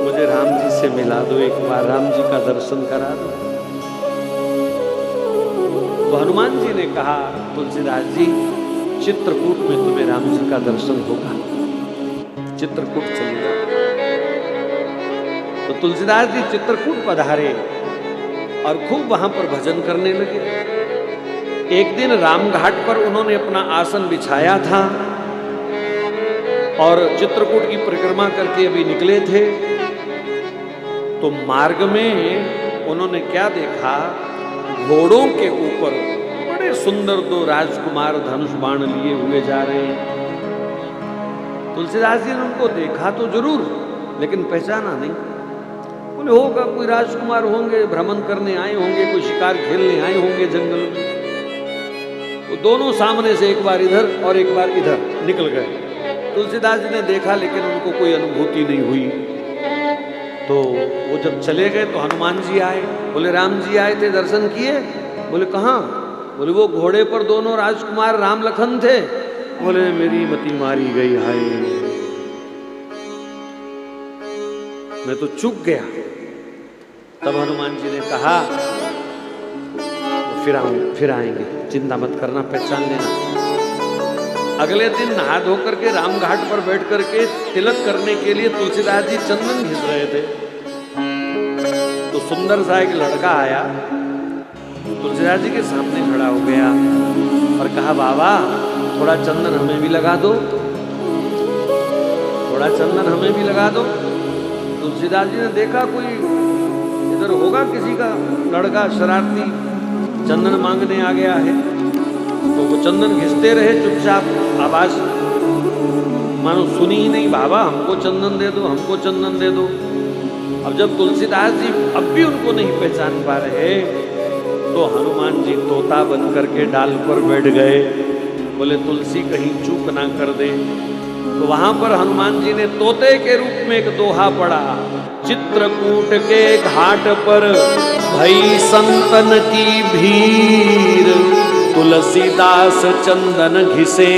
मुझे राम जी से मिला दो, एक बार राम जी का दर्शन करा दो। तो हनुमान जी ने कहा तुलसीदास जी, चित्रकूट में तुम्हें राम जी का दर्शन होगा, चित्रकूट चले जाओ। तो तुलसीदास जी चित्रकूट पधारे और खूब वहां पर भजन करने लगे। एक दिन रामघाट पर उन्होंने अपना आसन बिछाया था और चित्रकूट की परिक्रमा करके अभी निकले थे। तो मार्ग में उन्होंने क्या देखा, घोड़ों के ऊपर बड़े सुंदर दो राजकुमार धनुष बाण लिए हुए जा रहे हैं। तुलसीदास जी ने उनको देखा तो जरूर, लेकिन पहचाना नहीं। बोले होगा कोई राजकुमार होंगे, भ्रमण करने आए होंगे, कोई शिकार खेलने आए होंगे जंगल में। तो दोनों सामने से एक बार इधर और एक बार इधर निकल गए। तुलसीदास जी ने देखा लेकिन उनको कोई अनुभूति नहीं हुई। तो वो जब चले गए तो हनुमान जी आए। बोले राम जी आए थे, दर्शन किए? बोले कहाँ? बोले वो घोड़े पर दोनों राजकुमार राम लखन थे। बोले मेरी मति मारी गई, हाय मैं तो चूक गया। तब हनुमान जी ने कहा फिर आएंगे, चिंता मत करना, पहचान लेना। अगले दिन नहा धो करके रामघाट पर बैठ करके तिलक करने के लिए तुलसीदास जी चंदन घिस रहे थे। तो सुंदर सा एक लड़का आया, तुलसीदास जी के सामने खड़ा हो गया और कहा बाबा थोड़ा चंदन हमें भी लगा दो, थोड़ा चंदन हमें भी लगा दो। तुलसीदास जी ने देखा कोई इधर होगा किसी का लड़का शरारती चंदन मांगने आ गया है। तो वो चंदन घिसते रहे चुपचाप, आवाज मानो सुनी ही नहीं, बाबा हमको चंदन दे दो, हमको चंदन दे दो। अब जब तुलसीदास जी अब भी उनको नहीं पहचान पा रहे तो हनुमान जी तोता बन करके डाल पर बैठ गए। बोले तुलसी कहीं चूक ना कर दे। तो वहां पर हनुमान जी ने तोते के रूप में एक दोहा पढ़ा, चित्रकूट के घाट पर भई संतन की भीड़, तुलसीदास चंदन घिसे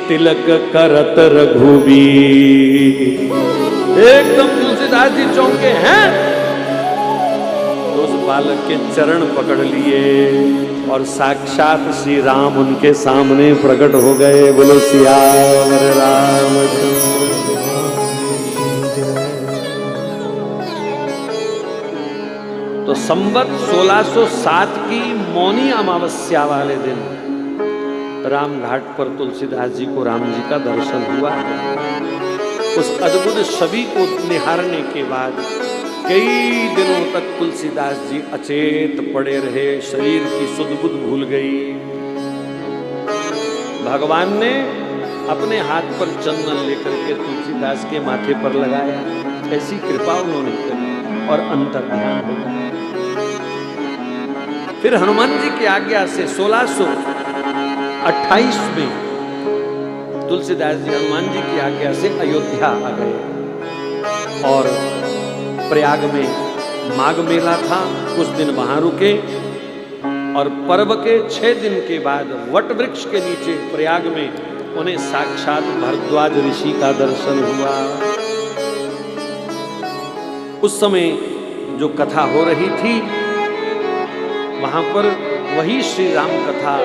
तिलक करत रघुवीर। एकदम तुलसीदास जी चौंके हैं। तो उस बालक के चरण पकड़ लिए और साक्षात श्री राम उनके सामने प्रकट हो गए। बोलो सियावर रामचंद्र। तो संवत 1607 की मौनी अमावस्या वाले दिन रामघाट पर तुलसीदास जी को राम जी का दर्शन हुआ। उस अद्भुत छवि को निहारने के बाद कई दिनों तक तुलसीदास जी अचेत पड़े रहे, शरीर की सुध बुध भूल गई। भगवान ने अपने हाथ पर चंदन लेकर के तुलसीदास के माथे पर लगाया। ऐसी कृपा उन्होंने करी और अंतर्ध्यान हो गया। फिर हनुमान जी की आज्ञा से 1628 में तुलसीदास जी हनुमान जी की आज्ञा से अयोध्या आ गए और प्रयाग में माघ मेला था, कुछ दिन वहां रुके और पर्व के 6 दिन के बाद वट वृक्ष के नीचे प्रयाग में उन्हें साक्षात भरद्वाज ऋषि का दर्शन हुआ। उस समय जो कथा हो रही थी वहां पर वही श्री राम कथा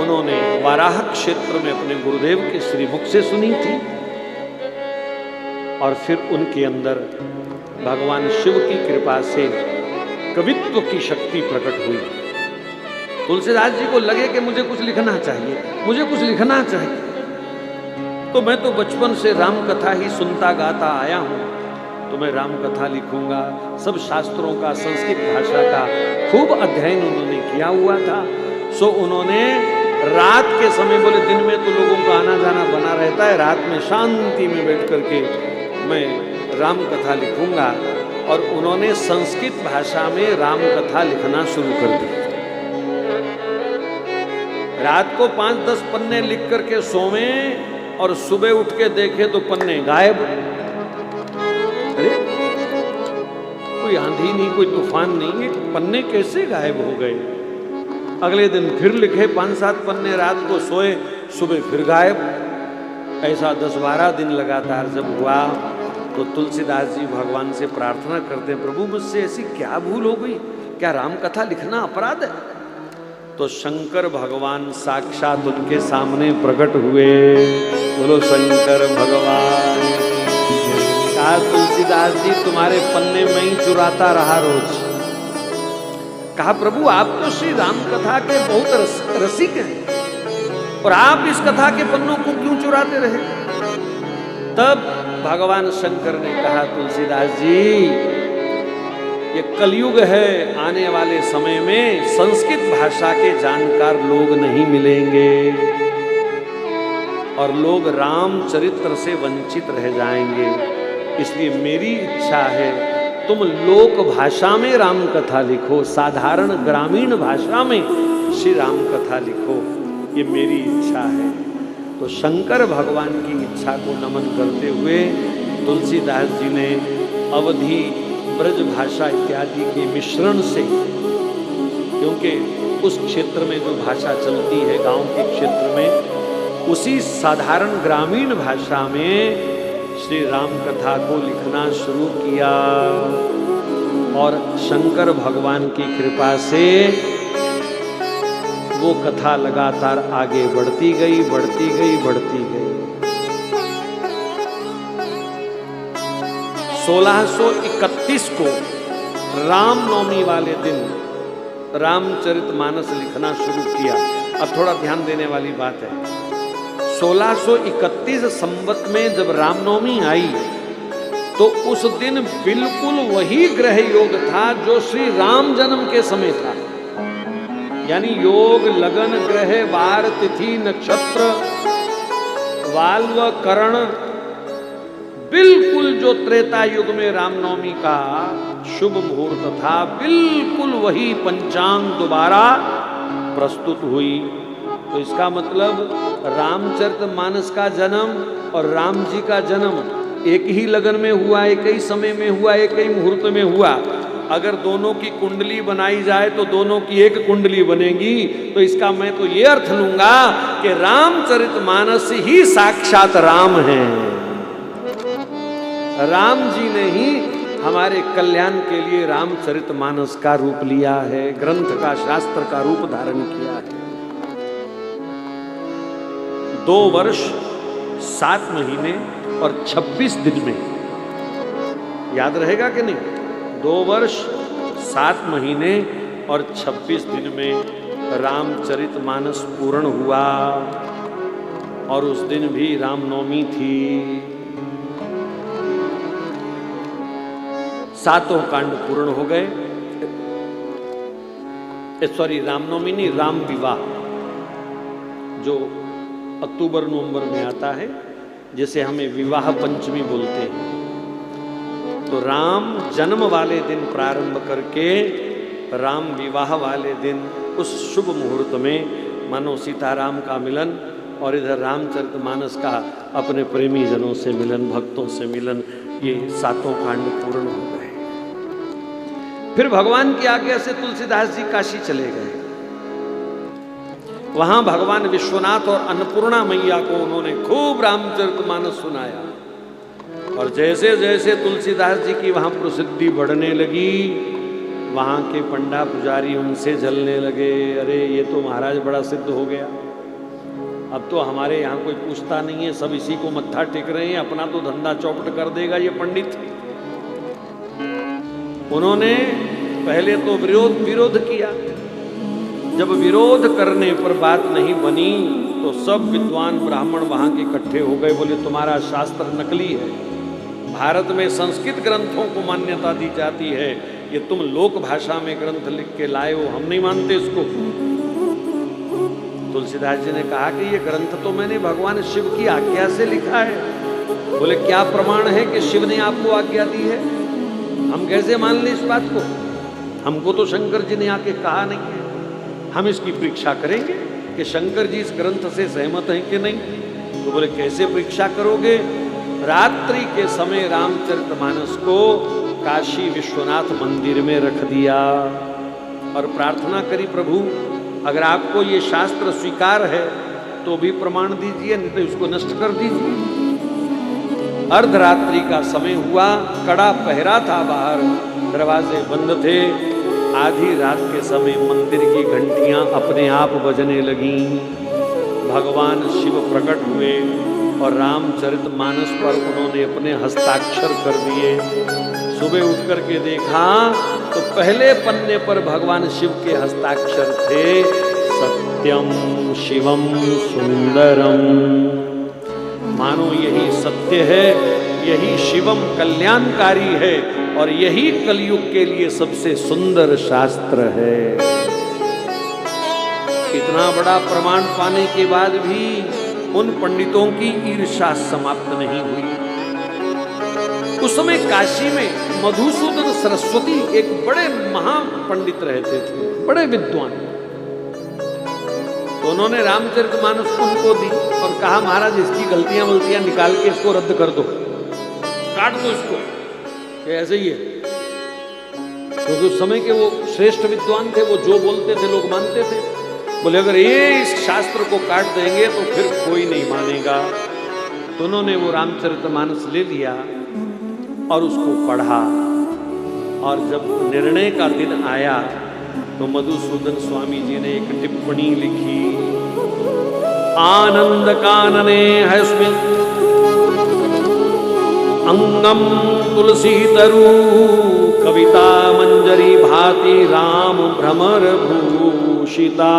उन्होंने वाराह क्षेत्र में अपने गुरुदेव के श्रीमुख से सुनी थी और फिर उनके अंदर भगवान शिव की कृपा से कवित्व की शक्ति प्रकट हुई। तुलसीदास जी को लगे कि मुझे कुछ लिखना चाहिए, मुझे कुछ लिखना चाहिए। तो मैं तो बचपन से राम कथा ही सुनता गाता आया हूं, तो मैं राम कथा लिखूंगा। सब शास्त्रों का, संस्कृत भाषा का खूब अध्ययन उन्होंने किया हुआ था। सो उन्होंने रात के समय, बोले दिन में तो लोगों का आना जाना बना रहता है, रात में शांति में बैठ करके मैं राम कथा लिखूंगा। और उन्होंने संस्कृत भाषा में राम कथा लिखना शुरू कर दी। रात को 5-10 पन्ने लिख करके सोवे और सुबह उठ के देखे तो पन्ने गायब। अरे कोई आंधी नहीं, कोई तूफान नहीं, ये पन्ने कैसे गायब हो गए? अगले दिन फिर लिखे 5-7 पन्ने, रात को सोए, सुबह फिर गायब। ऐसा 10-12 दिन लगातार जब हुआ तो तुलसीदास जी भगवान से प्रार्थना करते हैं, प्रभु मुझसे ऐसी क्या भूल हो गई, क्या राम कथा लिखना अपराध है? तो शंकर भगवान साक्षात उनके सामने प्रकट हुए। बोलो शंकर भगवान। कहा तुलसीदास जी तुम्हारे पन्ने में ही चुराता रहा रोज। कहा प्रभु आप तो श्री राम कथा के बहुत रसिक हैं और आप इस कथा के पन्नों को क्यों चुराते रहे? तब भगवान शंकर ने कहा तुलसीदास जी ये कलयुग है, आने वाले समय में संस्कृत भाषा के जानकार लोग नहीं मिलेंगे और लोग रामचरित्र से वंचित रह जाएंगे। इसलिए मेरी इच्छा है तुम लोक भाषा में राम कथा लिखो, साधारण ग्रामीण भाषा में श्री राम कथा लिखो, ये मेरी इच्छा है। तो शंकर भगवान की इच्छा को नमन करते हुए तुलसीदास जी ने अवधी, ब्रज भाषा इत्यादि के मिश्रण से, क्योंकि उस क्षेत्र में जो भाषा चलती है गांव के क्षेत्र में, उसी साधारण ग्रामीण भाषा में श्री राम कथा को लिखना शुरू किया और शंकर भगवान की कृपा से वो कथा लगातार आगे बढ़ती गई, बढ़ती गई, बढ़ती गई। 1631 को रामनवमी वाले दिन रामचरितमानस लिखना शुरू किया। अब थोड़ा ध्यान देने वाली बात है, 1631 संवत में जब रामनवमी आई तो उस दिन बिल्कुल वही ग्रह योग था जो श्री राम जन्म के समय था। यानी योग, लगन, ग्रह, वार, तिथि, नक्षत्र, वाल्व, करण, बिल्कुल जो त्रेता युग में रामनवमी का शुभ मुहूर्त था, बिल्कुल वही पंचांग दोबारा प्रस्तुत हुई। तो इसका मतलब रामचरितमानस का जन्म और राम जी का जन्म एक ही लगन में हुआ, एक ही समय में हुआ, एक ही मुहूर्त में हुआ। अगर दोनों की कुंडली बनाई जाए तो दोनों की एक कुंडली बनेगी। तो इसका मैं तो ये अर्थ लूंगा कि रामचरितमानस ही साक्षात राम है। राम जी ने ही हमारे कल्याण के लिए रामचरितमानस का रूप लिया है, ग्रंथ का, शास्त्र का रूप धारण किया है। 2 वर्ष 7 महीने और 26 दिन में, याद रहेगा कि नहीं? 2 वर्ष 7 महीने और 26 दिन में रामचरितमानस पूर्ण हुआ और उस दिन भी रामनवमी थी। 7 कांड पूर्ण हो गए। सॉरी, रामनवमी नहीं, राम विवाह, जो अक्टूबर नवंबर में आता है, जिसे हमें विवाह पंचमी बोलते हैं। तो राम जन्म वाले दिन प्रारंभ करके राम विवाह वाले दिन उस शुभ मुहूर्त में मानो सीताराम का मिलन और इधर रामचरितमानस का अपने प्रेमी जनों से मिलन, भक्तों से मिलन, ये 7 कांड पूर्ण हो गए। फिर भगवान की आज्ञा से तुलसीदास जी काशी चले गए। वहां भगवान विश्वनाथ और अन्नपूर्णा मैया को उन्होंने खूब रामचरितमानस सुनाया। और जैसे जैसे तुलसीदास जी की वहां प्रसिद्धि बढ़ने लगी, वहां के पंडा पुजारी उनसे जलने लगे। अरे ये तो महाराज बड़ा सिद्ध हो गया, अब तो हमारे यहाँ कोई पूछता नहीं है, सब इसी को मत्था टेक रहे हैं, अपना तो धंधा चौपट कर देगा ये पंडित। उन्होंने पहले तो विरोध किया। जब विरोध करने पर बात नहीं बनी तो सब विद्वान ब्राह्मण वहां के इकट्ठे हो गए। बोले तुम्हारा शास्त्र नकली है, भारत में संस्कृत ग्रंथों को मान्यता दी जाती है, ये तुम लोक भाषा में ग्रंथ लिख के लाए हो, हम नहीं मानते इसको। तुलसीदास जी ने कहा कि ये ग्रंथ तो मैंने भगवान शिव की आज्ञा से लिखा है। बोले क्या प्रमाण है कि शिव ने आपको आज्ञा दी है? हम कैसे मान लें इस बात को? हमको तो शंकर जी ने आके कहा नहीं है। हम इसकी परीक्षा करेंगे कि शंकर जी इस ग्रंथ से सहमत हैं कि नहीं। तो बोले कैसे परीक्षा करोगे? रात्रि के समय रामचरितमानस को काशी विश्वनाथ मंदिर में रख दिया और प्रार्थना करी, प्रभु अगर आपको ये शास्त्र स्वीकार है तो भी प्रमाण दीजिए, नहीं तो इसको नष्ट कर दीजिए। अर्धरात्रि का समय हुआ, कड़ा पहरा था, बाहर दरवाजे बंद थे। आधी रात के समय मंदिर की घंटियां अपने आप बजने लगीं। भगवान शिव प्रकट हुए और रामचरितमानस पर उन्होंने अपने हस्ताक्षर कर दिए। सुबह उठ करके देखा तो पहले पन्ने पर भगवान शिव के हस्ताक्षर थे, सत्यम शिवम सुंदरम। मानो यही सत्य है, यही शिवम कल्याणकारी है और यही कलयुग के लिए सबसे सुंदर शास्त्र है। इतना बड़ा प्रमाण पाने के बाद भी उन पंडितों की ईर्ष्या समाप्त नहीं हुई। उस समय काशी में मधुसूदन सरस्वती एक बड़े महापंडित रहते थे, बड़े विद्वान। तो उन्होंने रामचरितमानस उनको दी और कहा महाराज इसकी गलतियां वलतियां निकाल के इसको रद्द कर दो, काट दो इसको, ऐसे ही है। क्योंकि उस समय के वो श्रेष्ठ विद्वान थे, वो जो बोलते थे लोग मानते थे। बोले अगर ये इस शास्त्र को काट देंगे तो फिर कोई नहीं मानेगा। तो उन्होंने वो रामचरितमानस ले लिया और उसको पढ़ा। और जब निर्णय का दिन आया तो मधुसूदन स्वामी जी ने एक टिप्पणी लिखी, आनंद कानने हस्मिन् अंगम तुलसी तरु कविता मंजरी भाति राम भ्रमर भूषिता।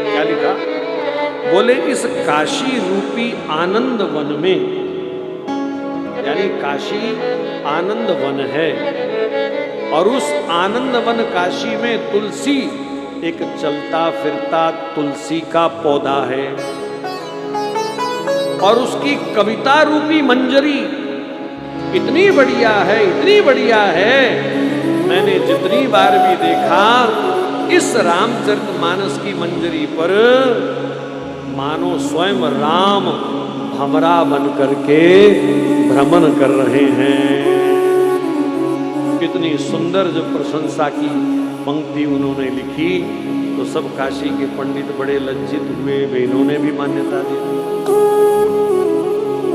क्या लिखा? बोले इस काशी रूपी आनंद वन में, यानी काशी आनंद वन है और उस आनंद वन काशी में तुलसी एक चलता फिरता तुलसी का पौधा है और उसकी कविता रूपी मंजरी इतनी बढ़िया है, इतनी बढ़िया है। मैंने जितनी बार भी देखा इस रामचरितमानस की मंजरी पर मानो स्वयं राम भमरा बन करके भ्रमण कर रहे हैं। कितनी सुंदर जो प्रशंसा की पंक्ति उन्होंने लिखी तो सब काशी के पंडित बड़े लज्जित हुए, वे इन्होंने भी मान्यता दी।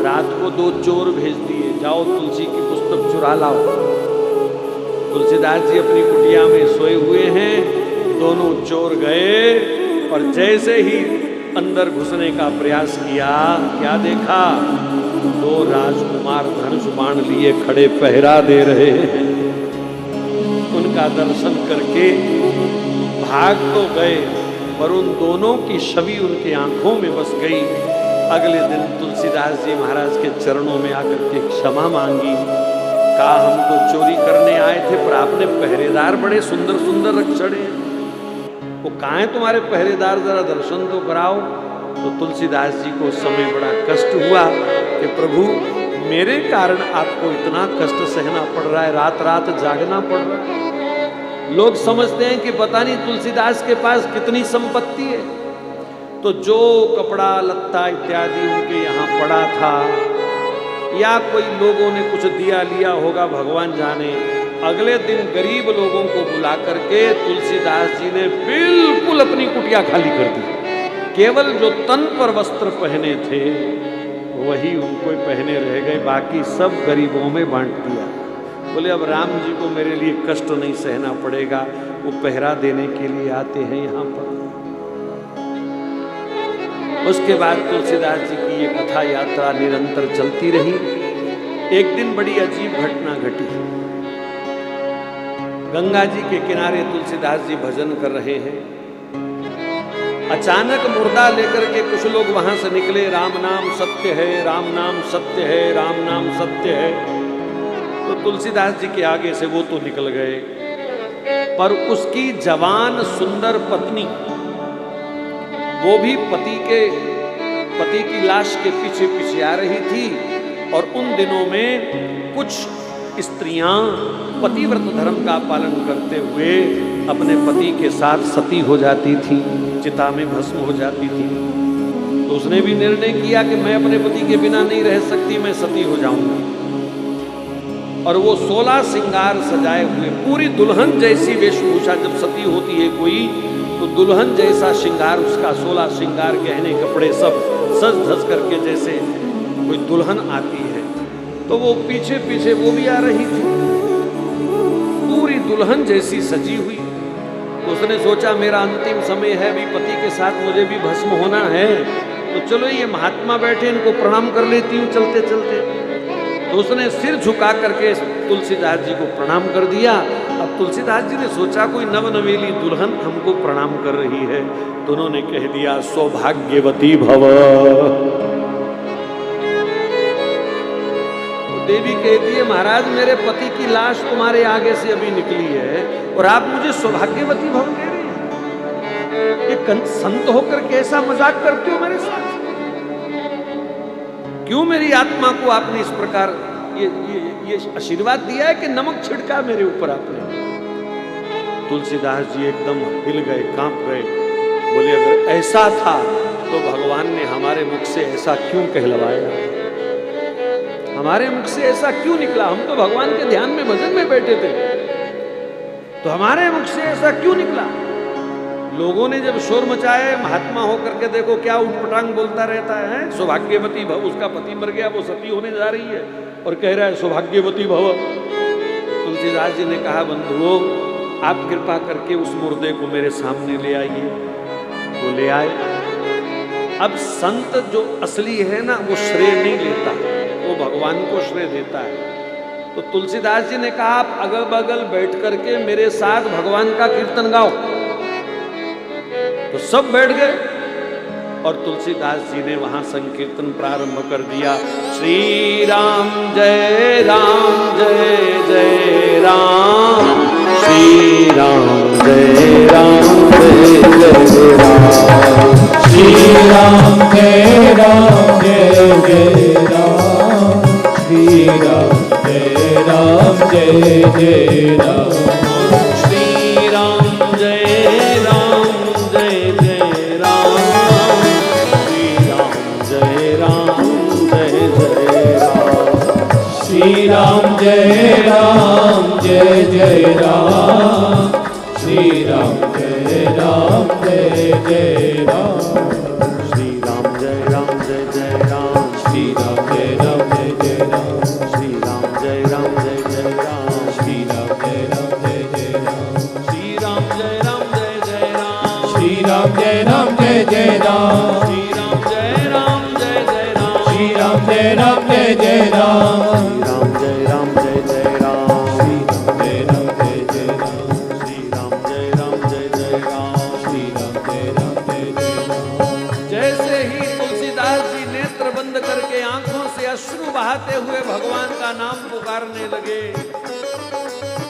रात को 2 चोर भेज दिए, जाओ तुलसी की पुस्तक चुरा लाओ। तुलसीदास जी अपनी कुटिया में सोए हुए हैं, दोनों चोर गए और जैसे ही अंदर घुसने का प्रयास किया, क्या देखा? 2 राजकुमार धनुष बाण लिए खड़े पहरा दे रहे हैं। उनका दर्शन करके भाग तो गए पर उन दोनों की छवि उनकी आंखों में बस गई। अगले दिन तुलसीदास जी महाराज के चरणों में आकर के क्षमा मांगी। कहा हम तो चोरी करने आए थे पर आपने पहरेदार बड़े सुंदर सुंदर रख चढ़े। वो कहाँ है तुम्हारे पहरेदार, जरा दर्शन तो कराओ। तो तुलसीदास जी को उस समय बड़ा कष्ट हुआ कि प्रभु मेरे कारण आपको इतना कष्ट सहना पड़ रहा है, रात रात जागना पड़ रहा है। लोग समझते हैं कि पता नहीं तुलसीदास के पास कितनी संपत्ति है। तो जो कपड़ा लत्ता इत्यादि उनके यहाँ पड़ा था, या कोई लोगों ने कुछ दिया लिया होगा, भगवान जाने, अगले दिन गरीब लोगों को बुला करके तुलसीदास जी ने बिल्कुल अपनी कुटिया खाली कर दी। केवल जो तन पर वस्त्र पहने थे वही उनको पहने रह गए, बाकी सब गरीबों में बांट दिया। बोले अब राम जी को मेरे लिए कष्ट नहीं सहना पड़ेगा, वो पहरा देने के लिए आते हैं यहाँ पर। उसके बाद तुलसीदास जी की ये कथा यात्रा निरंतर चलती रही। एक दिन बड़ी अजीब घटना घटी। गंगा जी के किनारे तुलसीदास जी भजन कर रहे हैं। अचानक मुर्दा लेकर के कुछ लोग वहां से निकले, राम नाम सत्य है, राम नाम सत्य है, राम नाम सत्य है। तो तुलसीदास जी के आगे से वो तो निकल गए, पर उसकी जवान सुंदर पत्नी, वो भी पति की लाश के पीछे पीछे आ रही थी। और उन दिनों में कुछ स्त्रियां पतिव्रत धर्म का पालन करते हुए अपने पति के साथ सती हो जाती थी, चिता में भस्म हो जाती थी। तो उसने भी निर्णय किया कि मैं अपने पति के बिना नहीं रह सकती, मैं सती हो जाऊंगी। और वो 16 श्रृंगार सजाए हुए, पूरी दुल्हन जैसी वेशभूषा, जब सती होती है कोई तो दुल्हन जैसा श्रृंगार उसका, 16 श्रृंगार, गहने कपड़े सब सज धज करके जैसे कोई दुल्हन आती है, तो वो पीछे पीछे वो भी आ रही थी, पूरी दुल्हन जैसी सजी हुई। उसने सोचा मेरा अंतिम समय है, भी पति के साथ मुझे भी भस्म होना है, तो चलो ये महात्मा बैठे, इनको प्रणाम कर लेती हूँ चलते चलते। तो उसने सिर झुका करके तुलसीदास जी को प्रणाम कर दिया। अब तुलसीदास जी ने सोचा कोई नवनवेली दुल्हन हमको प्रणाम कर रही है, तो उन्होंने कह दिया सौभाग्यवती भव। देवी कहती है महाराज मेरे पति की लाश तुम्हारे आगे से अभी निकली है और आप मुझे सौभाग्यवती भव कह रही हैं। ये संत होकर कैसा मजाक करते हो मेरे साथ? क्यों मेरी आत्मा को आपने इस प्रकार ये आशीर्वाद दिया है कि नमक छिड़का मेरे ऊपर आपने? तुलसीदास जी एकदम हिल गए, कांप गए। बोले अगर ऐसा था तो भगवान ने हमारे मुख से ऐसा क्यों कहलवाया, हमारे मुख से ऐसा क्यों निकला? हम तो भगवान के ध्यान में भजन में बैठे थे, तो हमारे मुख से ऐसा क्यों निकला? लोगों ने जब शोर मचाए, महात्मा होकर के देखो क्या उठपटांग बोलता रहता है, सौभाग्यवती भव, उसका पति मर गया, वो सती होने जा रही है और कह रहा है सौभाग्यवती भव। तुलसीदास जी ने कहा बंधुओं आप कृपा करके उस मुर्दे को मेरे सामने ले आइए। वो ले आए। अब संत जो असली है ना, वो श्रेय नहीं लेता, वो भगवान को श्रेय देता है। तो तुलसीदास जी ने कहा आप अगल बगल बैठ करके मेरे साथ भगवान का कीर्तन गाओ। तो सब बैठ गए और तुलसीदास जी ने वहां संकीर्तन प्रारंभ कर दिया। श्री राम जय राम जय जय राम, श्री राम जय राम जय जय राम, श्री राम जय राम जय जय राम, श्री राम जय राम जय जय राम, श्री राम जय राम जय जय राम, श्री राम जय राम जय जय राम, श्री राम जय राम जय जय राम, श्री राम जय राम जय जय राम, श्री राम जय राम जय जय राम, श्री राम जय राम जय जय राम, श्री राम जय राम जय जय राम, श्री राम जय राम जय जय राम, श्री राम जय राम जय जय राम, श्री राम जय राम जय जय राम, श्री राम जय राम जय जय राम, श्री राम जय राम जय जय राम, राम जय राम जय जय राम, श्री राम जय राम जय जय राम, श्री राम जय राम जय जय राम, श्री राम जय राम जय जय राम। जैसे ही तुलसीदास जी नेत्र बंद करके आंखों से अश्रु बहाते हुए भगवान का नाम पुकारने लगे,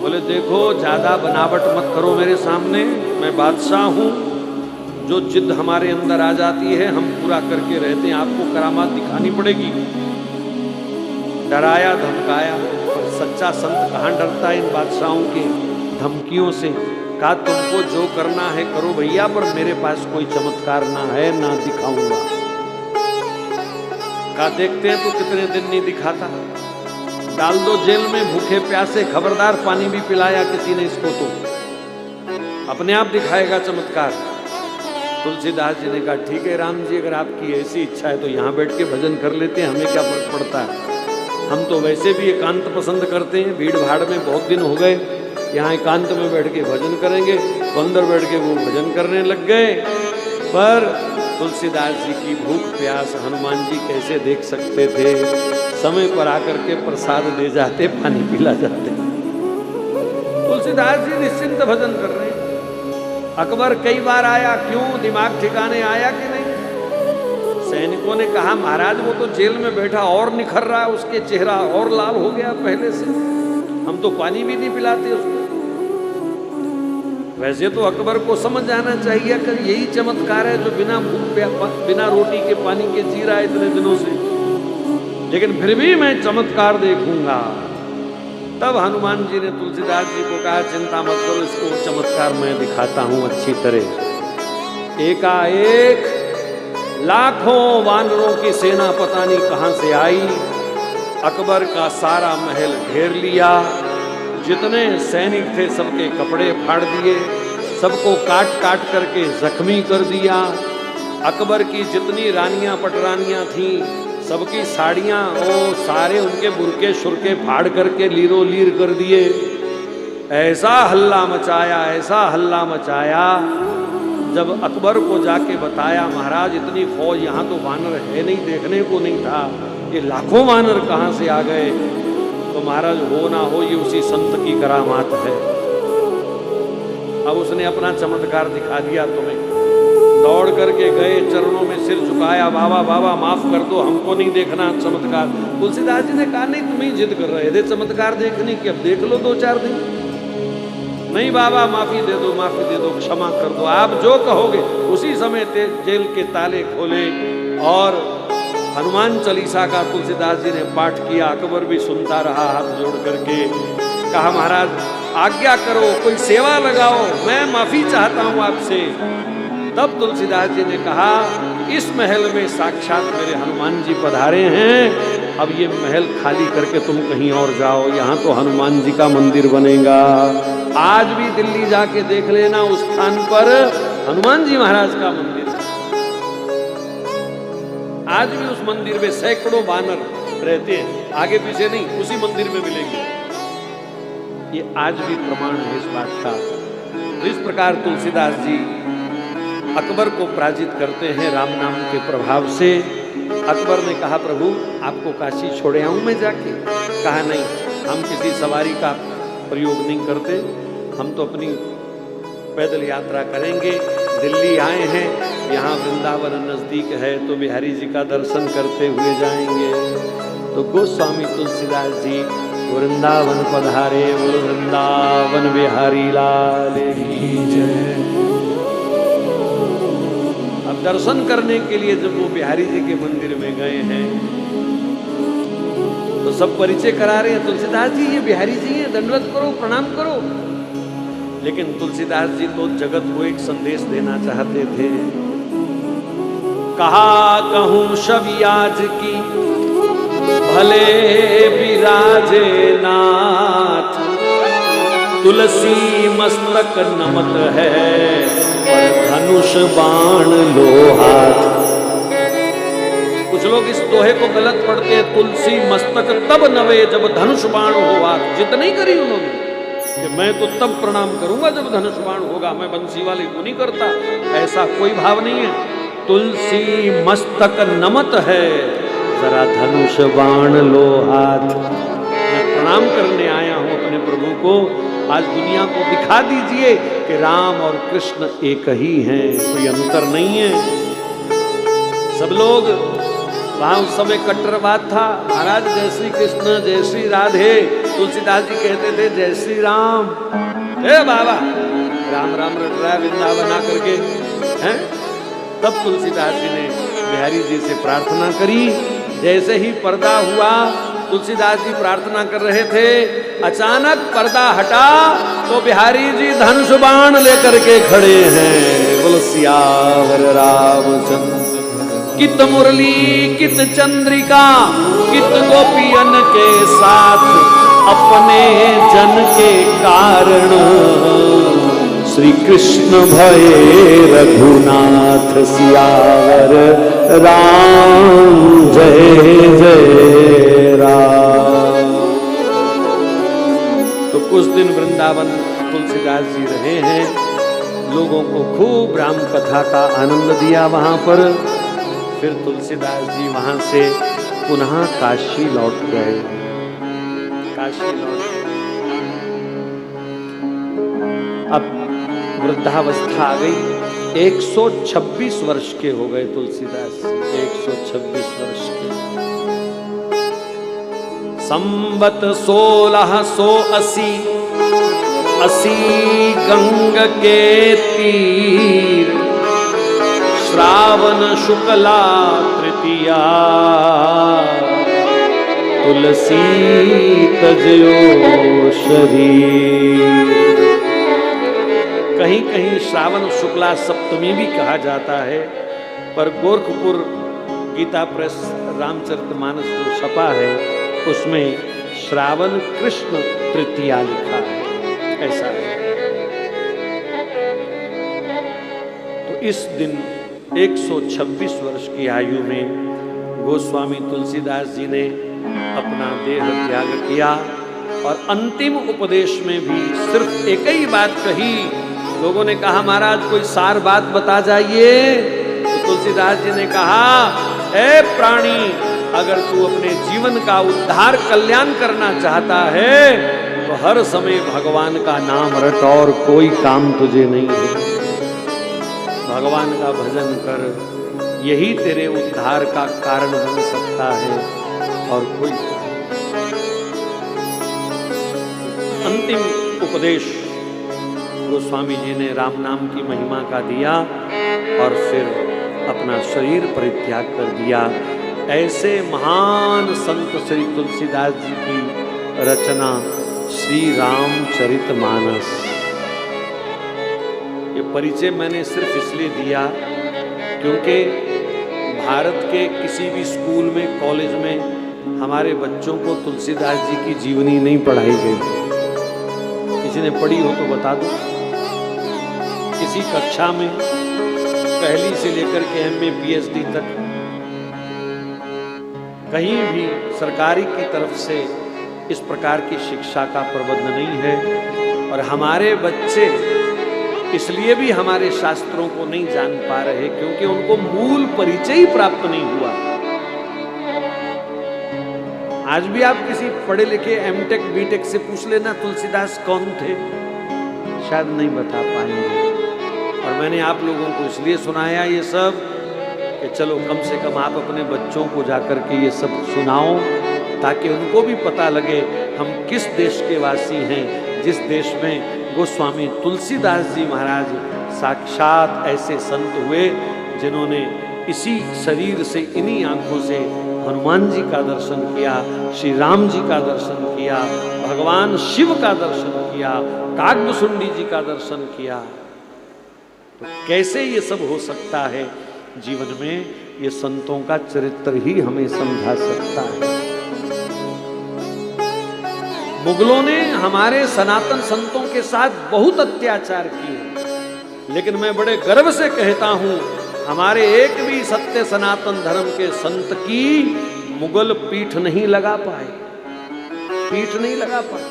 बोले देखो ज्यादा बनावट मत करो मेरे सामने, मैं बादशाह हूं, जो जिद हमारे अंदर आ जाती है हम पूरा करके रहते हैं, आपको करामात दिखानी पड़ेगी। डराया धमकाया, और सच्चा संत कहाँ डरता है इन बादशाहों के धमकियों से। कहा तुमको जो करना है करो भैया, पर मेरे पास कोई चमत्कार ना है, ना दिखाऊंगा। कहा देखते हैं तो कितने दिन नहीं दिखाता, डाल दो जेल में भूखे प्यासे, खबरदार पानी भी पिलाया किसी ने इसको तो अपने आप दिखाएगा चमत्कार। तुलसीदास जी ने कहा ठीक है राम जी, अगर आपकी ऐसी इच्छा है तो यहाँ बैठ के भजन कर लेते हैं, हमें क्या फर्क पड़ता है। हम तो वैसे भी एकांत पसंद करते हैं, भीड़ भाड़ में बहुत दिन हो गए, यहाँ एकांत में बैठ के भजन करेंगे। तो अंदर बैठ के वो भजन करने लग गए। पर तुलसीदास जी की भूख प्यास हनुमान जी कैसे देख सकते थे, समय पर आकर के प्रसाद दे जाते, पानी पिला जाते। तुलसीदास जी निश्चिंत भजन कर रहे हैं। अकबर कई बार आया, क्यों दिमाग ठिकाने आया कि नहीं। सैनिकों ने कहा महाराज वो तो जेल में बैठा और निखर रहा है, उसके चेहरा और लाल हो गया पहले से, हम तो पानी भी नहीं पिलाते उसको। वैसे तो अकबर को समझ आना चाहिए कि यही चमत्कार है जो बिना भूख बिना रोटी के पानी के जी रहा है इतने दिनों से, लेकिन फिर भी मैं चमत्कार देखूंगा। तब हनुमान जी ने तुलसीदास जी को कहा चिंता मत करो, इसको चमत्कार मैं दिखाता हूं अच्छी तरह। एकाएक लाखों वानरों की सेना पता नहीं कहां से आई, अकबर का सारा महल घेर लिया, जितने सैनिक थे सबके कपड़े फाड़ दिए, सबको काट काट करके जख्मी कर दिया। अकबर की जितनी रानियां पटरानियां थीं सबकी साड़ियां वो सारे उनके बुरके शुरके फाड़ करके लीरो लीर कर दिए। ऐसा हल्ला मचाया, ऐसा हल्ला मचाया, जब अकबर को जाके बताया महाराज इतनी फौज यहाँ तो वानर है नहीं, देखने को नहीं था, ये लाखों वानर कहाँ से आ गए। तो महाराज हो ना हो ये उसी संत की करामात है। अब उसने अपना चमत्कार दिखा दिया तुम्हें। दौड़ करके गए, चरणों में सिर झुकाया, बाबा बाबा माफ कर दो, हमको नहीं देखना चमत्कार। तुलसीदास जी ने कहा नहीं तुम्हें जिद कर रहे थे चमत्कार देखने की, अब देख लो 2-4 दिन। नहीं बाबा माफी दे दो, माफी दे दो, क्षमा कर दो, आप जो कहोगे। उसी समय जेल के ताले खोले और हनुमान चालीसा का तुलसीदास जी ने पाठ किया। अकबर भी सुनता रहा हाथ जोड़ करके। कहा महाराज आज्ञा करो, कोई सेवा लगाओ, मैं माफी चाहता हूं आपसे। तब तुलसीदास जी ने कहा इस महल में साक्षात मेरे हनुमान जी पधारे हैं, अब ये महल खाली करके तुम कहीं और जाओ, यहाँ तो हनुमान जी का मंदिर बनेगा। आज भी दिल्ली जाके देख लेना, उस स्थान पर हनुमान जी महाराज का मंदिर, आज भी उस मंदिर में सैकड़ों वानर रहते हैं, आगे पीछे नहीं, उसी मंदिर में मिलेंगे। ये आज भी प्रमाण है इस बात का। तो इस प्रकार तुलसीदास जी अकबर को पराजित करते हैं राम नाम के प्रभाव से। अकबर ने कहा प्रभु आपको काशी छोड़े आऊं मैं जाके। कहा नहीं, हम किसी सवारी का प्रयोग नहीं करते, हम तो अपनी पैदल यात्रा करेंगे। दिल्ली आए हैं, यहाँ वृंदावन नजदीक है तो बिहारी जी का दर्शन करते हुए जाएंगे। तो गोस्वामी तुलसीदास जी वृंदावन पधारे, बोलो वृंदावन बिहारी लाल की जय। अब दर्शन करने के लिए जब वो बिहारी जी के मंदिर में गए हैं तो सब परिचय करा रहे हैं, तुलसीदास जी ये बिहारी जी हैं, दंडवत करो, प्रणाम करो। लेकिन तुलसीदास जी तो जगत को एक संदेश देना चाहते थे। कहा कहूं शबि आज की भले विराजे नाथ, तुलसी मस्तक नमत है पर धनुष बाण लो हाथ। कुछ लोग इस दोहे को गलत पढ़ते हैं, तुलसी मस्तक तब नवे जब धनुष बाण हो हाथ। जिद नहीं करी उन्होंने कि मैं तो तब प्रणाम करूंगा जब धनुष बाण होगा, मैं बंसी वाले को नहीं करता, ऐसा कोई भाव नहीं है। तुलसी मस्तक नमत है, जरा धनुष बाण लो हाथ। मैं प्रणाम करने आया हूं अपने प्रभु को, आज दुनिया को दिखा दीजिए कि राम और कृष्ण एक ही हैं, कोई अंतर नहीं है। सब लोग वहां उस समय कट्टरवाद था, महाराज जय श्री कृष्ण जय श्री राधे, तुलसीदास जी कहते थे जय श्री राम, हे बाबा राम राम रट रहा है वृंदावन आकर के, हैं? तब तुलसीदास जी ने बिहारी जी से प्रार्थना करी। जैसे ही पर्दा हुआ, तुलसीदास जी प्रार्थना कर रहे थे, अचानक पर्दा हटा तो बिहारी जी धनुष बाण लेकर के खड़े हैं। बोलो सियावर रामचंद्र। कित मुरली कित चंद्रिका कित गोपियन के साथ, अपने जन के कारण श्री कृष्ण भये रघुनाथ। सियावर राम जय जय राम। तो कुछ दिन वृंदावन तुलसीदास जी रहे हैं, लोगों को खूब राम कथा का आनंद दिया वहां पर। फिर तुलसीदास जी वहां से पुनः काशी लौट गए। काशी लौट अब वृद्धावस्था आ गई। 126 वर्ष के हो गए तुलसीदास, 126 वर्ष के। संवत 1680 गंग के तीर, श्रावण शुक्ला तृतीया, तुलसी तजयो शरीर। कहीं कहीं श्रावण शुक्ला सप्तमी भी कहा जाता है, पर गोरखपुर गीता प्रेस रामचरितमानस जो छपा है उसमें श्रावण कृष्ण तृतीया लिखा है, ऐसा है। तो इस दिन 126 वर्ष की आयु में गोस्वामी तुलसीदास जी ने अपना देह त्याग किया और अंतिम उपदेश में भी सिर्फ एक ही बात कही। लोगों ने कहा महाराज कोई सार बात बता जाइए, तो तुलसीदास जी ने कहा, ए प्राणी, अगर तू अपने जीवन का उद्धार कल्याण करना चाहता है तो हर समय भगवान का नाम रट, और कोई काम तुझे नहीं है। भगवान का भजन कर, यही तेरे उद्धार का कारण बन सकता है, और कोई। अंतिम उपदेश गोस्वामी जी ने राम नाम की महिमा का दिया और फिर अपना शरीर परित्याग कर दिया। ऐसे महान संत श्री तुलसीदास जी की रचना श्री रामचरितमानस। ये परिचय मैंने सिर्फ इसलिए दिया क्योंकि भारत के किसी भी स्कूल में, कॉलेज में हमारे बच्चों को तुलसीदास जी की जीवनी नहीं पढ़ाई गई। किसी ने पढ़ी हो तो बता दो। किसी कक्षा में पहली से लेकर के MA PhD तक कहीं भी सरकारी की तरफ से इस प्रकार की शिक्षा का प्रबंध नहीं है। और हमारे बच्चे इसलिए भी हमारे शास्त्रों को नहीं जान पा रहे क्योंकि उनको मूल परिचय ही प्राप्त नहीं हुआ। आज भी आप किसी पढ़े लिखे M.Tech B.Tech से पूछ लेना तुलसीदास कौन थे, शायद नहीं बता पाएंगे। और मैंने आप लोगों को इसलिए सुनाया ये सब कि चलो कम से कम आप अपने बच्चों को जाकर के ये सब सुनाओ, ताकि उनको भी पता लगे हम किस देश के वासी हैं, जिस देश में गोस्वामी तुलसीदास जी महाराज साक्षात ऐसे संत हुए जिन्होंने इसी शरीर से, इन्हीं आंखों से हनुमान जी का दर्शन किया, श्री राम जी का दर्शन किया, भगवान शिव का दर्शन किया, काकभुसुंडी जी का दर्शन किया। तो कैसे ये सब हो सकता है जीवन में, ये संतों का चरित्र ही हमें समझा सकता है। मुगलों ने हमारे सनातन संतों के साथ बहुत अत्याचार किए, लेकिन मैं बड़े गर्व से कहता हूं हमारे एक भी सत्य सनातन धर्म के संत की मुगल पीठ नहीं लगा पाए, पीठ नहीं लगा पाए।